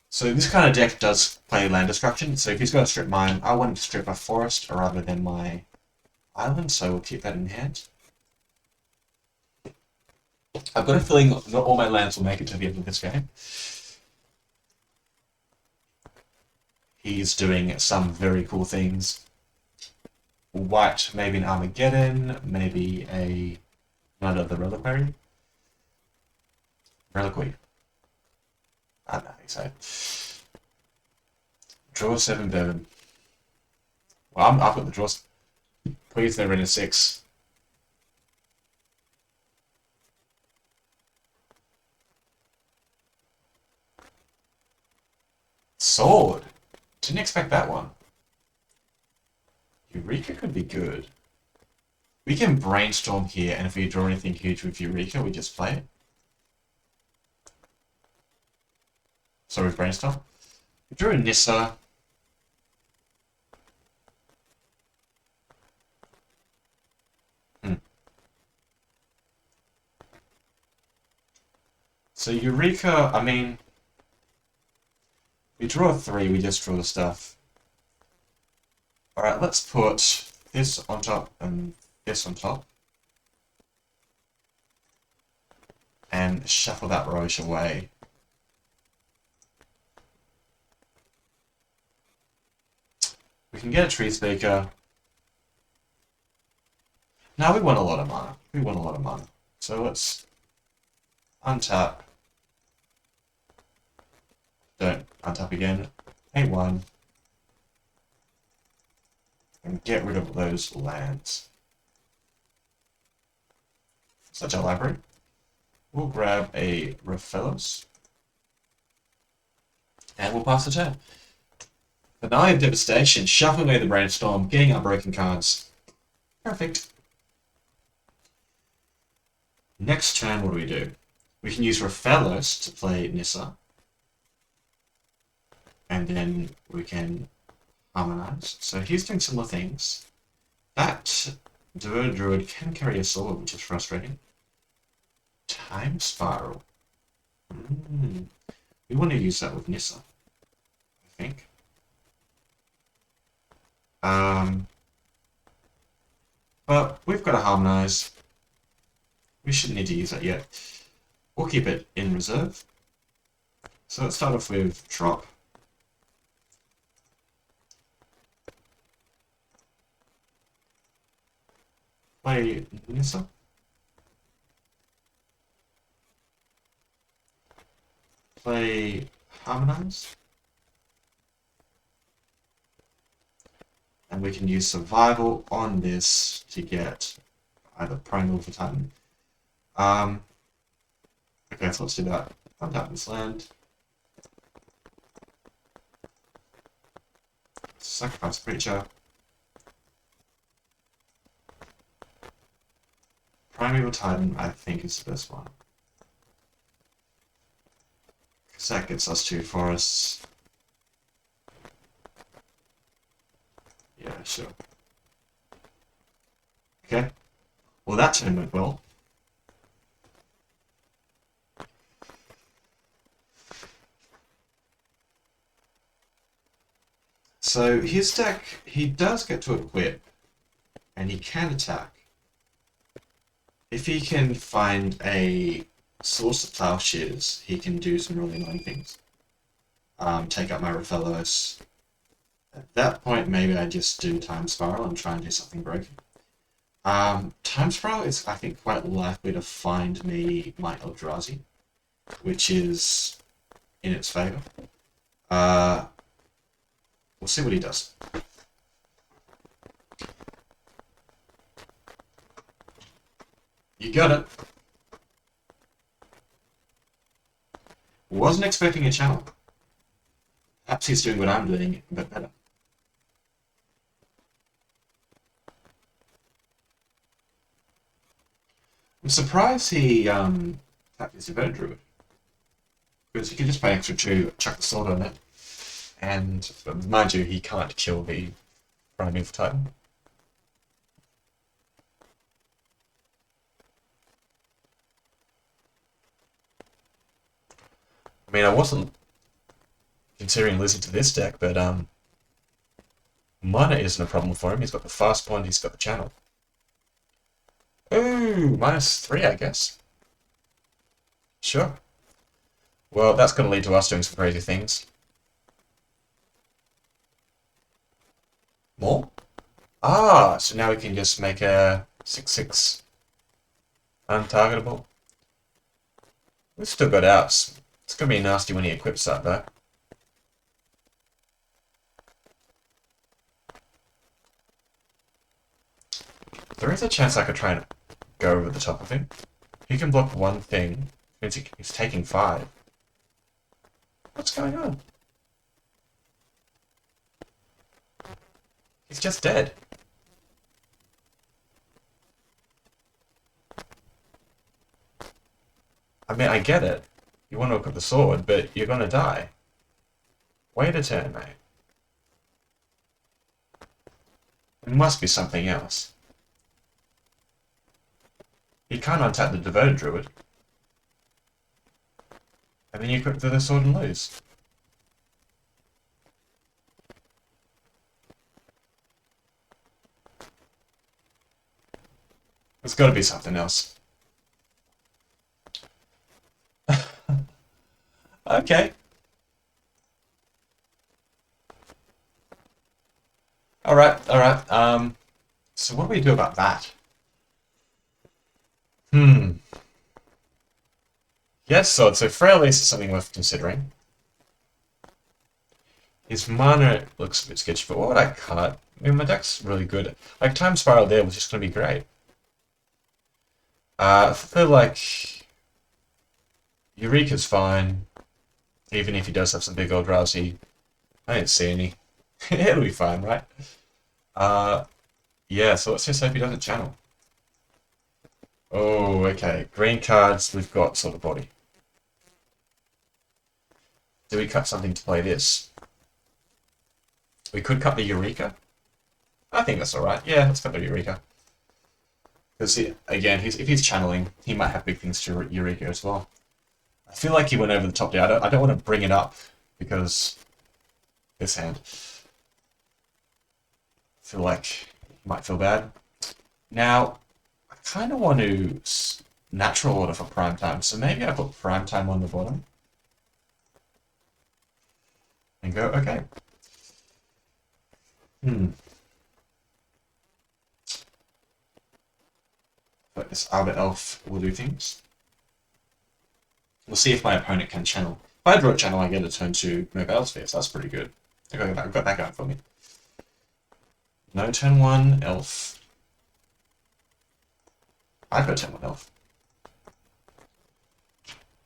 So this kind of deck does play land destruction, so if he's got to strip mine, I want him to strip a forest rather than my island, so we'll keep that in hand. I've got a feeling not all my lands will make it to the end of this game. He's doing some very cool things. White, maybe an Armageddon, maybe another of the Reliquary. Reliquary. I don't think so. Draw 7 Bevan. Well, I've got the draws. Please never in a 6. sword. Didn't expect that one. Eureka could be good. We can brainstorm here, and if we draw anything huge with Eureka, we just play it. So with brainstorm. We drew a Nissa. So Eureka, I mean, we draw a 3, we just draw the stuff. Alright, let's put this on top and this on top. And shuffle that Roche away. We can get a Tree Speaker. Now we want a lot of mana. We want a lot of mana. So let's untap. Don't untap again. Pay 1. And get rid of those lands. Such a library. We'll grab a Raphaelos. And we'll pass the turn. The Eye of Devastation, shuffling away the Brainstorm, getting our broken cards. Perfect. Next turn, what do? We can use Raphaelos to play Nissa. And then we can harmonize. So he's doing similar things. That Druid can carry a sword, which is frustrating. Time Spiral. We want to use that with Nissa, I think. But we've got to harmonize. We shouldn't need to use that yet. We'll keep it in reserve. So let's start off with drop. Play Nissa. Play Harmonize. And we can use Survival on this to get either Primal for Titan. Okay, so let's do that. Untap this land. Sacrifice Creature. Primeval Titan, I think, is the best one. Because that gets us 2 forests. Yeah, sure. Okay. Well, that turn went well. So his deck, he does get to equip, and he can attack. If he can find a source of plowshares, he can do some really annoying things. Take out my Raphaelos. At that point, maybe I just do Time Spiral and try and do something broken. Time Spiral is, I think, quite likely to find me my Eldrazi, which is in its favor. We'll see what he does. You got it. Wasn't expecting a channel. Perhaps he's doing what I'm doing, but better. I'm surprised he tapped his Devoted Druid. Because he can just pay extra 2, chuck the sword on it. And mind you, he can't kill the Primeval Titan. I mean, I wasn't considering losing to this deck, but mana isn't a problem for him. He's got the fast point, he's got the channel. Ooh, -3, I guess. Sure. Well, that's going to lead to us doing some crazy things. More? Ah, so now we can just make a 6/6 untargetable. We've still got outs. It's going to be nasty when he equips that, though. There is a chance I could try and go over the top of him. He can block one thing, means he's taking 5. What's going on? He's just dead. I mean, I get it. You want to look at the sword, but you're gonna die. Wait a turn, mate. It must be something else. You can't untap the Devoted Druid. And then you equip the sword and lose. There's got to be something else. Okay. Alright, alright. So what do we do about that? Hmm. Yes, so Frail Ace is something worth considering. His mana looks a bit sketchy, but what would I cut? I mean, my deck's really good. Like, Time Spiral there was just going to be great. I feel like Eureka's fine, even if he does have some big old drowsy. I didn't see any. It'll be fine, right? Uh, yeah, so let's just hope he doesn't channel. Oh, okay. Green cards, we've got Sort of Body. Do we cut something to play this? We could cut the Eureka. I think that's alright. Yeah, let's cut the Eureka. Because, again, if he's channeling, he might have big things to Eureka as well. I feel like he went over the top there. I don't want to bring it up, because this hand. I feel like he might feel bad. Now, I kind of want to natural order for prime time, so maybe I put prime time on the bottom. And go, okay. But this Albert Elf will do things. We'll see if my opponent can channel. If I draw a channel, I get a turn to Mobile Sphere, so that's pretty good. I've got that going for me. No turn 1, Elf. I've got turn 1 Elf.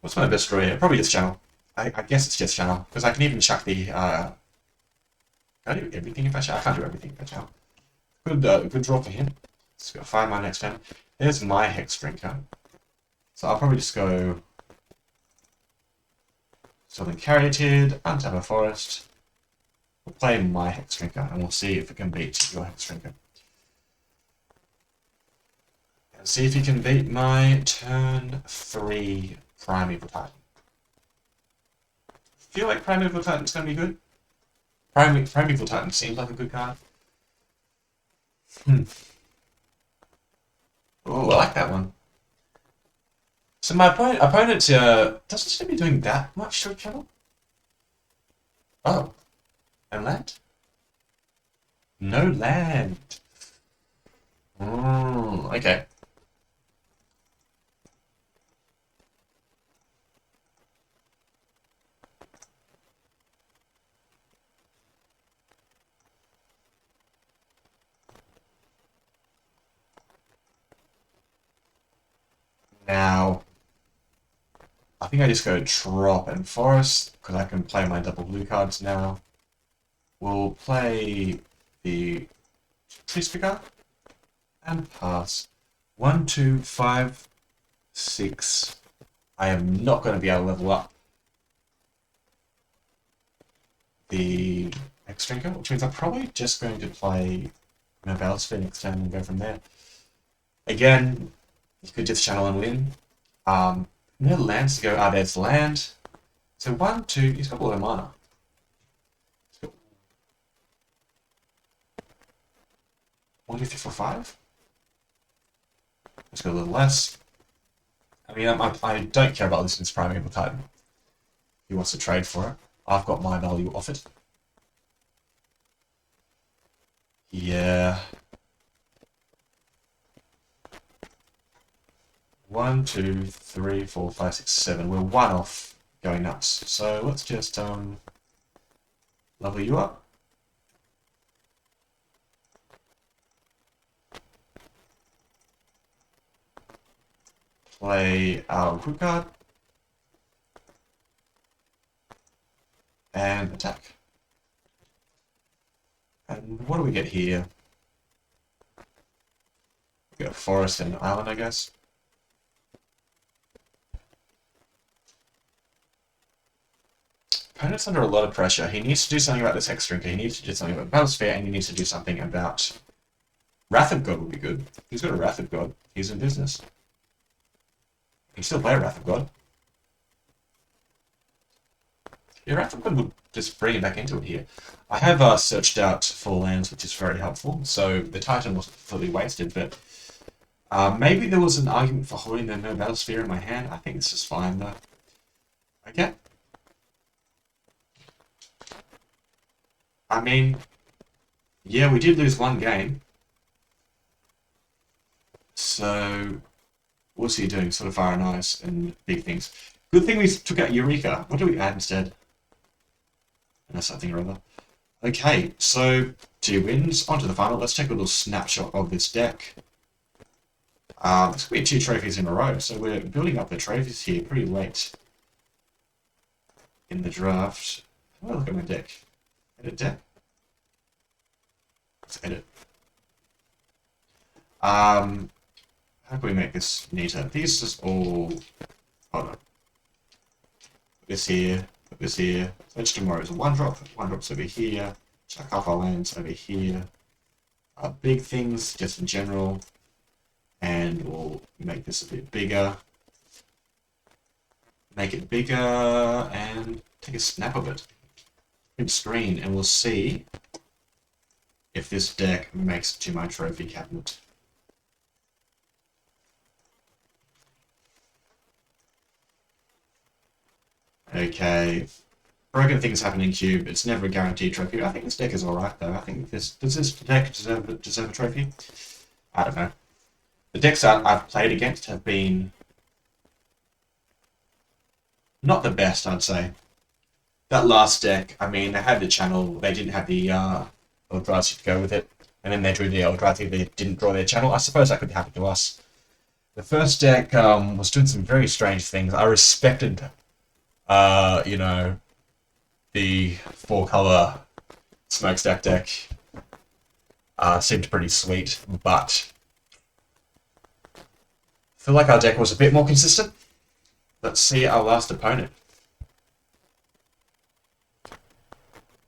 What's my best draw here? Probably just channel. I guess it's just channel, because I can even chuck the... Can I do everything if I channel? I can't do everything if I channel. Good draw for him. Just got 5 my next turn. There's my Hex Drinker. So I'll probably just go... Southern Caryatid, untap a forest. We'll play my Hex Drinker, and we'll see if it can beat your Hex Drinker. And see if you can beat my turn 3 Primeval Titan. Feel like Primeval Titan's going to be good. Primeval Titan seems like a good card. Oh, I like that one. So my opponent doesn't seem to be doing that much short channel. Oh, and land? No land. Okay. Now, I think I just go drop and forest, because I can play my double blue cards now. We'll play the Tree Speaker and pass. 1, 2, 5, 6. I am not going to be able to level up the Hex Drinker, which means I'm probably just going to play Mobile Sphere next turn and go from there. Again, you could just channel and win. No lands to go. There's land. So 1, 2, he's got all the mana. 1, 2, 3, 4, 5. Let's go a little less. I mean, I don't care about this in Primeval Titan. He wants to trade for it. I've got my value off it. Yeah. 1, 2, 3, 4, 5, 6, 7. We're 1 off going nuts. So let's just level you up. Play our quick card. And attack. And what do we get here? We got a forest and an island, I guess. Opponent's under a lot of pressure. He needs to do something about this Hexdrinker. He needs to do something about Battlesphere, and he needs to do something about Wrath of God would be good. He's got a Wrath of God. He's in business. He can still play a Wrath of God. Yeah, Wrath of God would just bring him back into it here. I have searched out 4 lands, which is very helpful. So the Titan wasn't fully wasted, but maybe there was an argument for holding the no Battlesphere in my hand. I think this is fine though. Okay. I mean, yeah, we did lose 1 game. So, what's he doing? Sort of fire and ice and big things. Good thing we took out Eureka. What do we add instead? Something or other. Okay, so 2 wins. On to the final. Let's take a little snapshot of this deck. This will be 2 trophies in a row, so we're building up the trophies here pretty late in the draft. Have a look at my deck. Edit deck. Let's edit. How can we make this neater? These just all... Hold on. Put this here. Put this here. Search tomorrow is a 1-drop. 1-drop's over here. Chuck off our lands over here. Big things, just in general. And we'll make this a bit bigger. Make it bigger and take a snap of it. Print screen, and we'll see if this deck makes it to my trophy cabinet. Okay, broken things happen in Cube. It's never a guaranteed trophy. I think this deck is alright though. I think does this deck deserve a trophy? I don't know. The decks I've played against have been not the best, I'd say. That last deck, I mean, they had the channel, they didn't have the Eldrazi to go with it, and then they drew the Eldrazi, they didn't draw their channel. I suppose that could happen to us. The first deck was doing some very strange things. I respected, you know, the 4-color smokestack deck. Seemed pretty sweet, but I feel like our deck was a bit more consistent. Let's see our last opponent.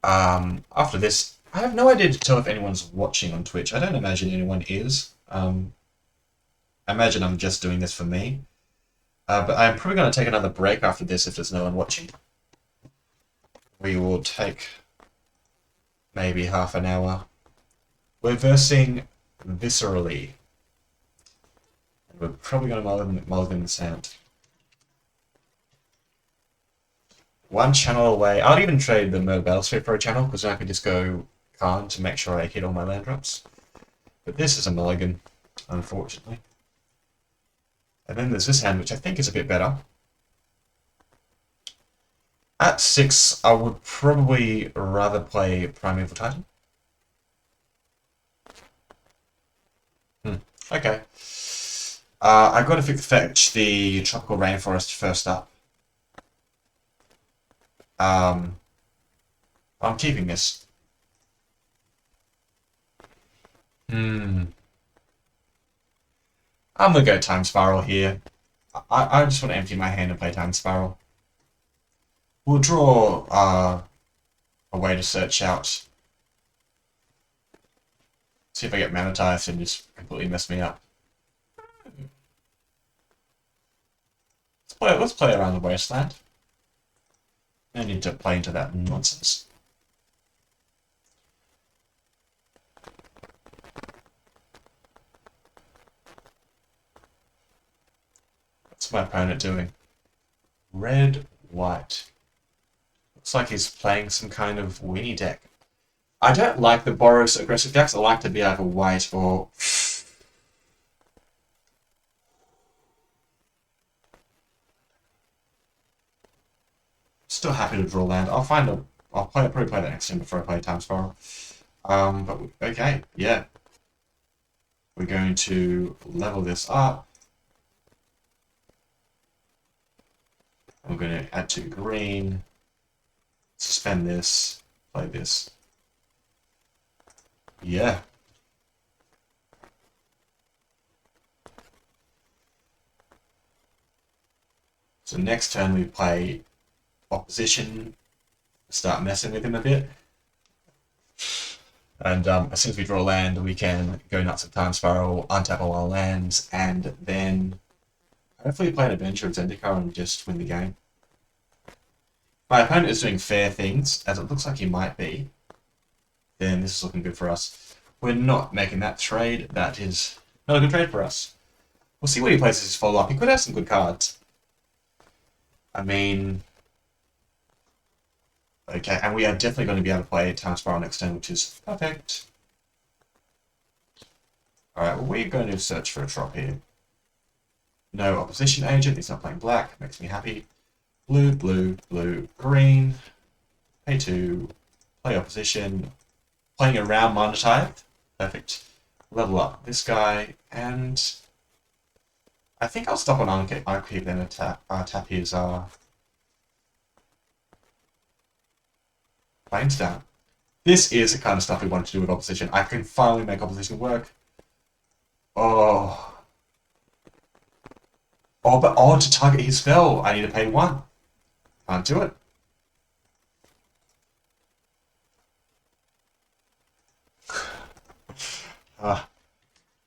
After this, I have no idea to tell if anyone's watching on Twitch. I don't imagine anyone is. I imagine I'm just doing this for me. But I'm probably going to take another break after this if there's no one watching. We will take maybe half an hour. We're versing Viscerally. We're probably going to mulligan the sound. 1 channel away. I'd even trade the Mer Battlesphere for a channel, because then I can just go Khan to make sure I hit all my land drops. But this is a mulligan, unfortunately. And then there's this hand, which I think is a bit better. At 6, I would probably rather play Primeval Titan. Okay. I've got to fetch the Tropical Rainforest first up. I'm keeping this. I'm gonna go Time Spiral here. I just want to empty my hand and play Time Spiral. We'll draw a way to search out. See if I get Manatized and just completely mess me up. Let's play around the Wasteland. No need to play into that nonsense. What's my opponent doing? Red, white. Looks like he's playing some kind of Winnie deck. I don't like the Boros aggressive decks. I like to be either white or... Still happy to draw land. I'll probably play that next time before I play Time Spiral. But okay, yeah. We're going to level this up. We're going to add 2 green. Suspend this. Play this. Yeah. So next turn we play opposition, start messing with him a bit. And as soon as we draw land, we can go nuts with Time Spiral, untap all our lands, and then hopefully play an Adventure of Zendikar and just win the game. My opponent is doing fair things, as it looks like he might be. Then this is looking good for us. We're not making that trade. That is not a good trade for us. We'll see what he plays as his follow-up. He could have some good cards. I mean... Okay, and we are definitely going to be able to play Time Spiral next turn, which is perfect. Alright, well, we're going to search for a drop here. No opposition agent, he's not playing black, makes me happy. Blue, blue, blue, green. Pay 2, play opposition. Playing around Mana Tithe, perfect. Level up this guy, and I think I'll stop on Arcade then tap his Plains down. This is the kind of stuff we want to do with opposition. I can finally make opposition work. Oh. Oh, but to target his spell, I need to pay 1. Can't do it.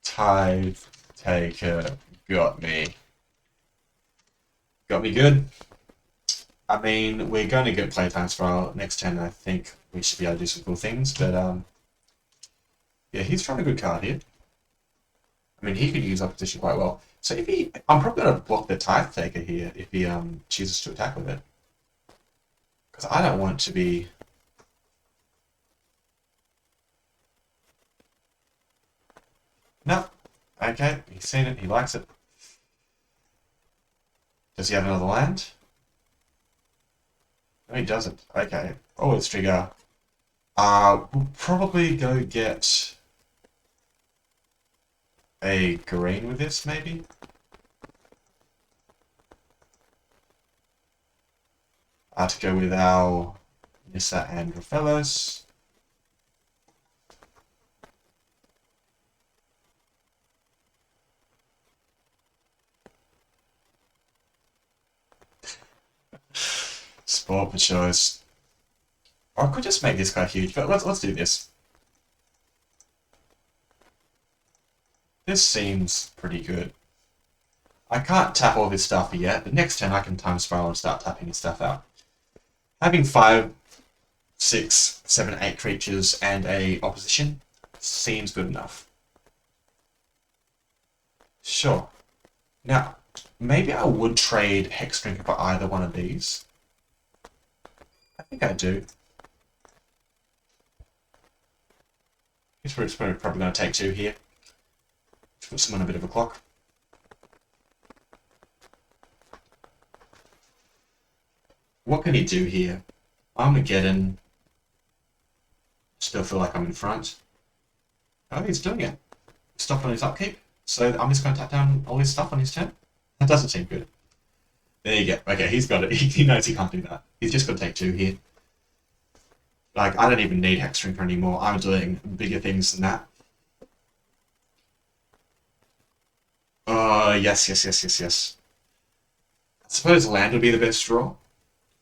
Tithe Taker got me. Got me good. I mean, we're going to get Playtime Spiral next turn. I think we should be able to do some cool things, but yeah, he's trying a good card here. I mean, he could use opposition quite well. So if he, I'm probably going to block the Tithe Taker here if he chooses to attack with it, because I don't want to be. No, okay, he's seen it. He likes it. Does he have another land? No, he doesn't. Okay. Always trigger. We'll probably go get a green with this, maybe? To go with our Nissa and Raphaelos. Sport for choice. Or I could just make this guy huge, but let's do this. This seems pretty good. I can't tap all this stuff yet, but next turn I can Time Spiral and start tapping his stuff out. Having 5, 6, 7, 8 creatures and a opposition seems good enough. Sure. Now, maybe I would trade Hexdrinker for either one of these. I think I do. He's probably going to take 2 here. Put someone a bit of a clock. What can he do here? Armageddon. Still feel like I'm in front. Oh, he's doing it. Stopped on his upkeep. So I'm just going to tap down all his stuff on his turn. That doesn't seem good. There you go. Okay, he's got it. He knows he can't do that. He's just got to take 2 here. Like, I don't even need Hexdrinker anymore. I'm doing bigger things than that. Yes, yes, yes, yes, yes. I suppose land would be the best draw,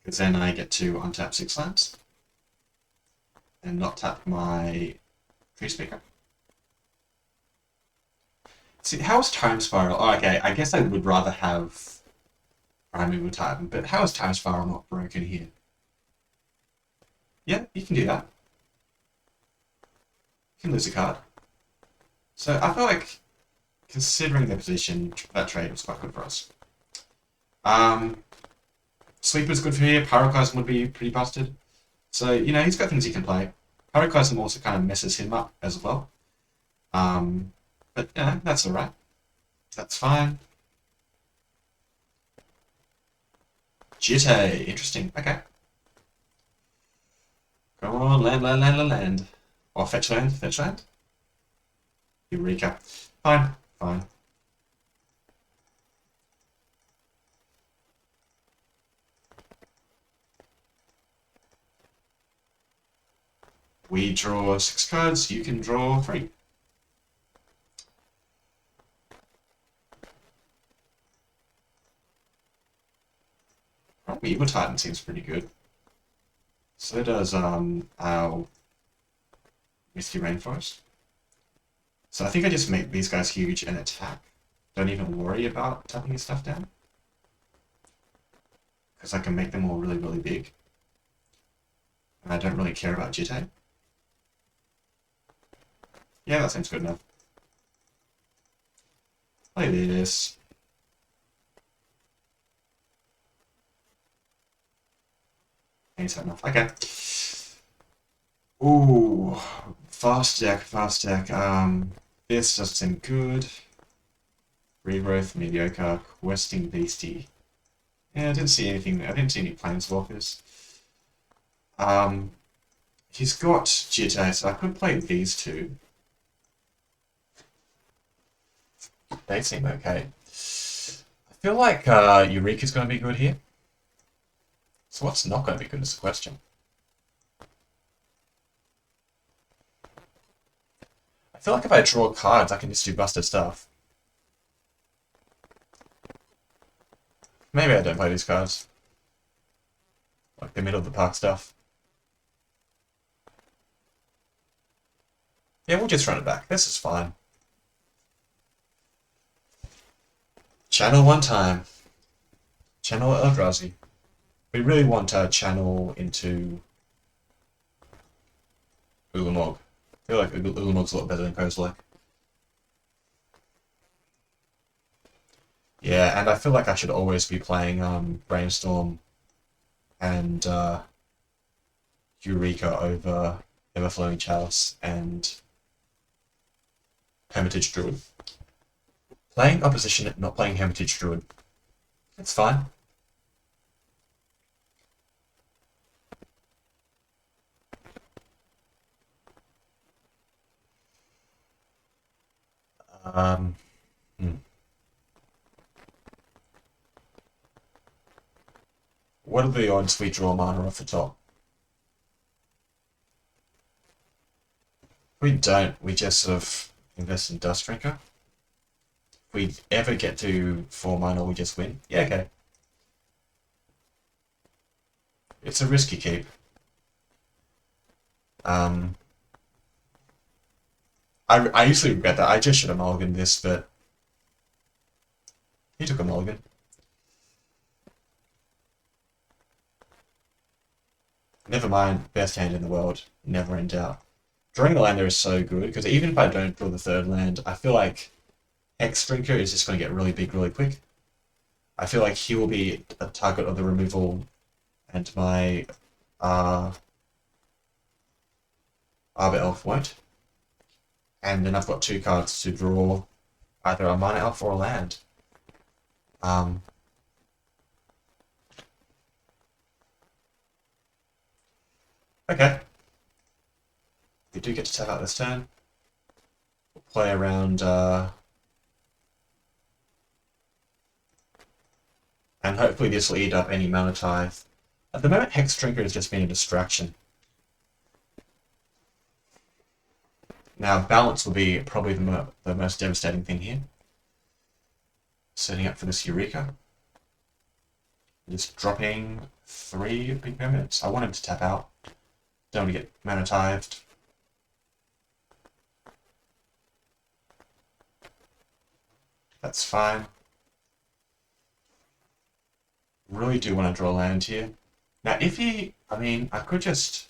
because then I get to untap 6 lands and not tap my Tree Speaker. See, how is Time Spiral? Oh, okay, I guess I would rather have Primeval Titan, but how is Time Spiral not broken here? Yeah, you can do that. You can lose a card. So I feel like, considering the position, that trade was quite good for us. Sweeper's good for here. Pyroclasm would be pretty busted. So, you know, he's got things he can play. Pyroclasm also kind of messes him up as well. But, you know, that's alright. That's fine. Jitte. Interesting. Okay. Come on, land, land, land, land, land. Or fetch land, fetch land. Eureka. Fine, fine. We draw 6 cards, you can draw 3. Evil Titan seems pretty good. So does our Misty Rainforest. So I think I just make these guys huge and attack. Don't even worry about tapping his stuff down. Because I can make them all really, really big. And I don't really care about Jitte. Yeah, that seems good enough. Play this. Ain't enough. Okay. Ooh, fast deck, fast deck. This doesn't seem good. Regrowth, mediocre. Questing Beastie. Yeah, I didn't see anything. I didn't see any Planeswalkers. He's got Jitte, so I could play these two. They seem okay. I feel like Eureka's going to be good here. So what's not going to be good is the question. I feel like if I draw cards, I can just do busted stuff. Maybe I don't play these cards. Like the middle of the park stuff. Yeah, we'll just run it back. This is fine. Channel one time. Channel Eldrazi. We really want to channel into Ulamog. I feel like Ulamog's a lot better than Kozilek. Yeah, and I feel like I should always be playing Brainstorm and Eureka over Everflowing Chalice and Hermitage Druid. Playing opposition, not playing Hermitage Druid. It's fine. Hmm. What are the odds we draw mana off the top? We don't. We just sort of invest in Dustdrinker. If we ever get to 4 mana, we just win. Yeah, okay. It's a risky keep. I usually regret that. I just should have mulliganed this, but he took a mulligan. Never mind, best hand in the world. Never in doubt. Drawing the land there is so good, because even if I don't draw the third land, I feel like Hexdrinker is just going to get really big really quick. I feel like he will be a target of the removal, and my Arbor Elf won't. And then I've got 2 cards to draw either a Mana Elf or a land. Okay. We do get to tap out this turn. We'll play around, and hopefully this will eat up any Mana Tithe. At the moment, Hexdrinker has just been a distraction. Now, balance will be probably the most devastating thing here. Setting up for this Eureka. Just dropping 3 big permanents. I want him to tap out. Don't want to get Mana Tithed. That's fine. Really do want to draw land here. Now, if he... I mean, I could just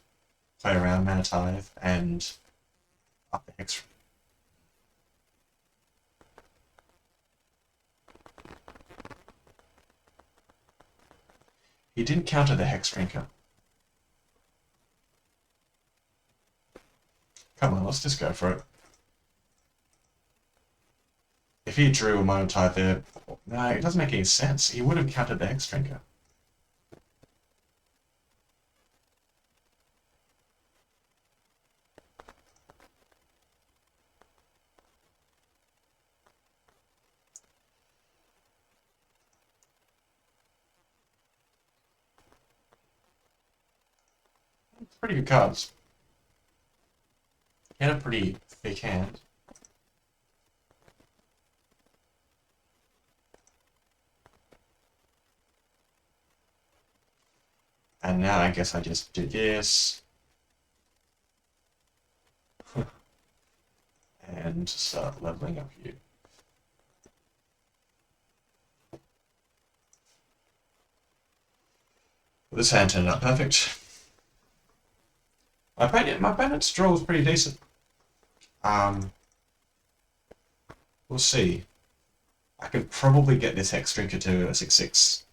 play around Mana Tithe and up the Hex. He didn't counter the Hexdrinker. Come on, let's just go for it. If he drew a Mana Tithe there... No, it doesn't make any sense. He would have countered the Hexdrinker. Pretty good cards. He had a pretty thick hand. And now I guess I just do this. And start leveling up you. Well, this hand turned out perfect. My opponent's draw was pretty decent. We'll see. I could probably get this Hex Drinker to a 6/6.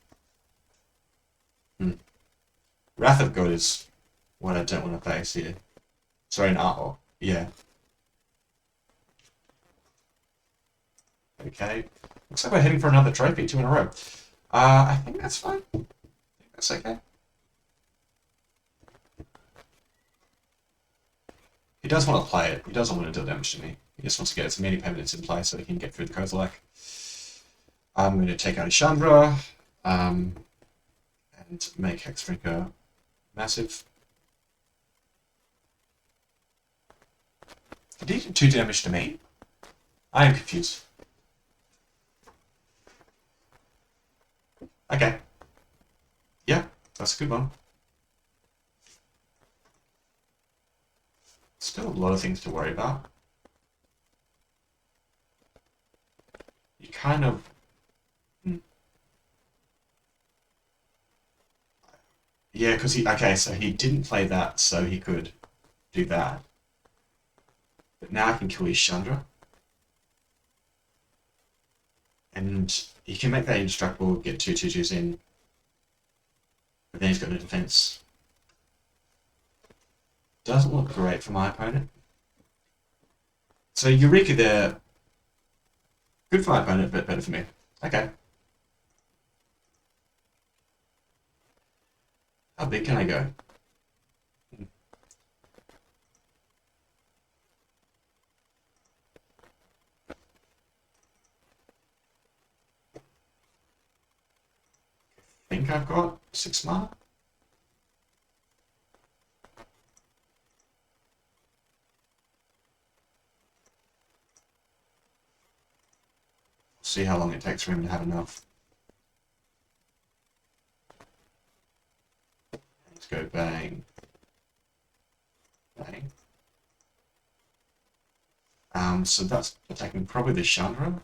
Wrath of God is what I don't want to face here. Sorry, an art. Yeah. Okay. Looks like we're heading for another trophy, 2 in a row. I think that's fine. I think that's okay. He does want to play it. He doesn't want to deal damage to me. He just wants to get as many permanents in play so he can get through the Kozilek. I'm going to take out Chandra and make Hexdrinker massive. Did he do 2 damage to me? I am confused. Okay. Yeah, that's a good one. Still a lot of things to worry about. You kind of... Yeah, because he... Okay, so he didn't play that, so he could do that. But now I can kill his Chandra. And he can make that indestructible, get 2/2/2s in. But then he's got no defense. Doesn't look great for my opponent. So Eureka there, good for my opponent, but better for me. Okay. How big can I go? I think I've got 6 mana. See how long it takes for him to have enough. Let's go bang. Bang. So that's attacking probably the Chandra.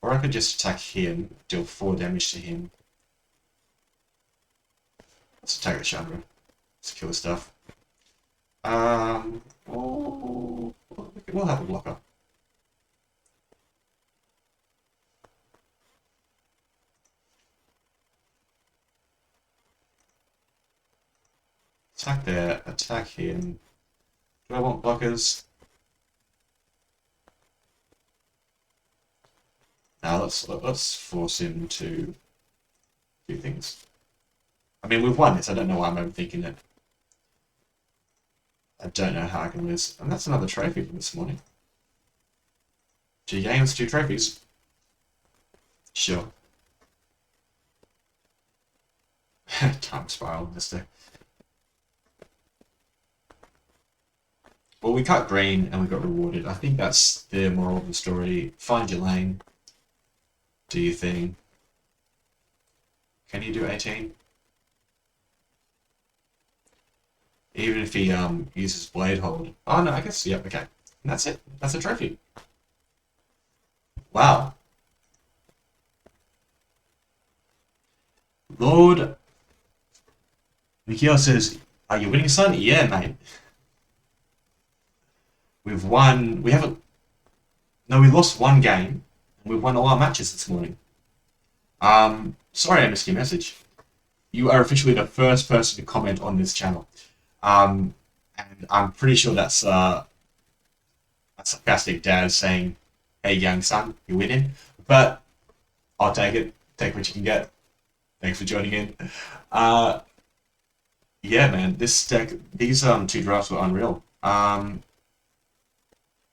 Or I could just attack him, deal 4 damage to him. Let's attack the Chandra. Let's kill the stuff. Oh, we'll have a blocker. Attack there, attack him. Do I want blockers? Now let's force him to do things. I mean, we've won this. I don't know why I'm overthinking it. I don't know how I can lose. And that's another trophy from this morning. 2 games, 2 trophies. Sure. Time spiral, mister. Well, we cut green and we got rewarded. I think that's the moral of the story. Find your lane. Do your thing. Can you do 18? Even if he uses Blade Hold. Oh no, I guess, yep, okay. And that's it. That's a trophy. Wow. Lord Mikio says, are you winning, son? Yeah, mate. We've won. We haven't. No, we lost 1 game. And we've won all our matches this morning. Sorry I missed your message. You are officially the first person to comment on this channel. And I'm pretty sure that's a sarcastic dad saying, hey, young son, you're winning. But I'll take it. Take what you can get. Thanks for joining in. Yeah, man, this deck, these 2 drafts were unreal.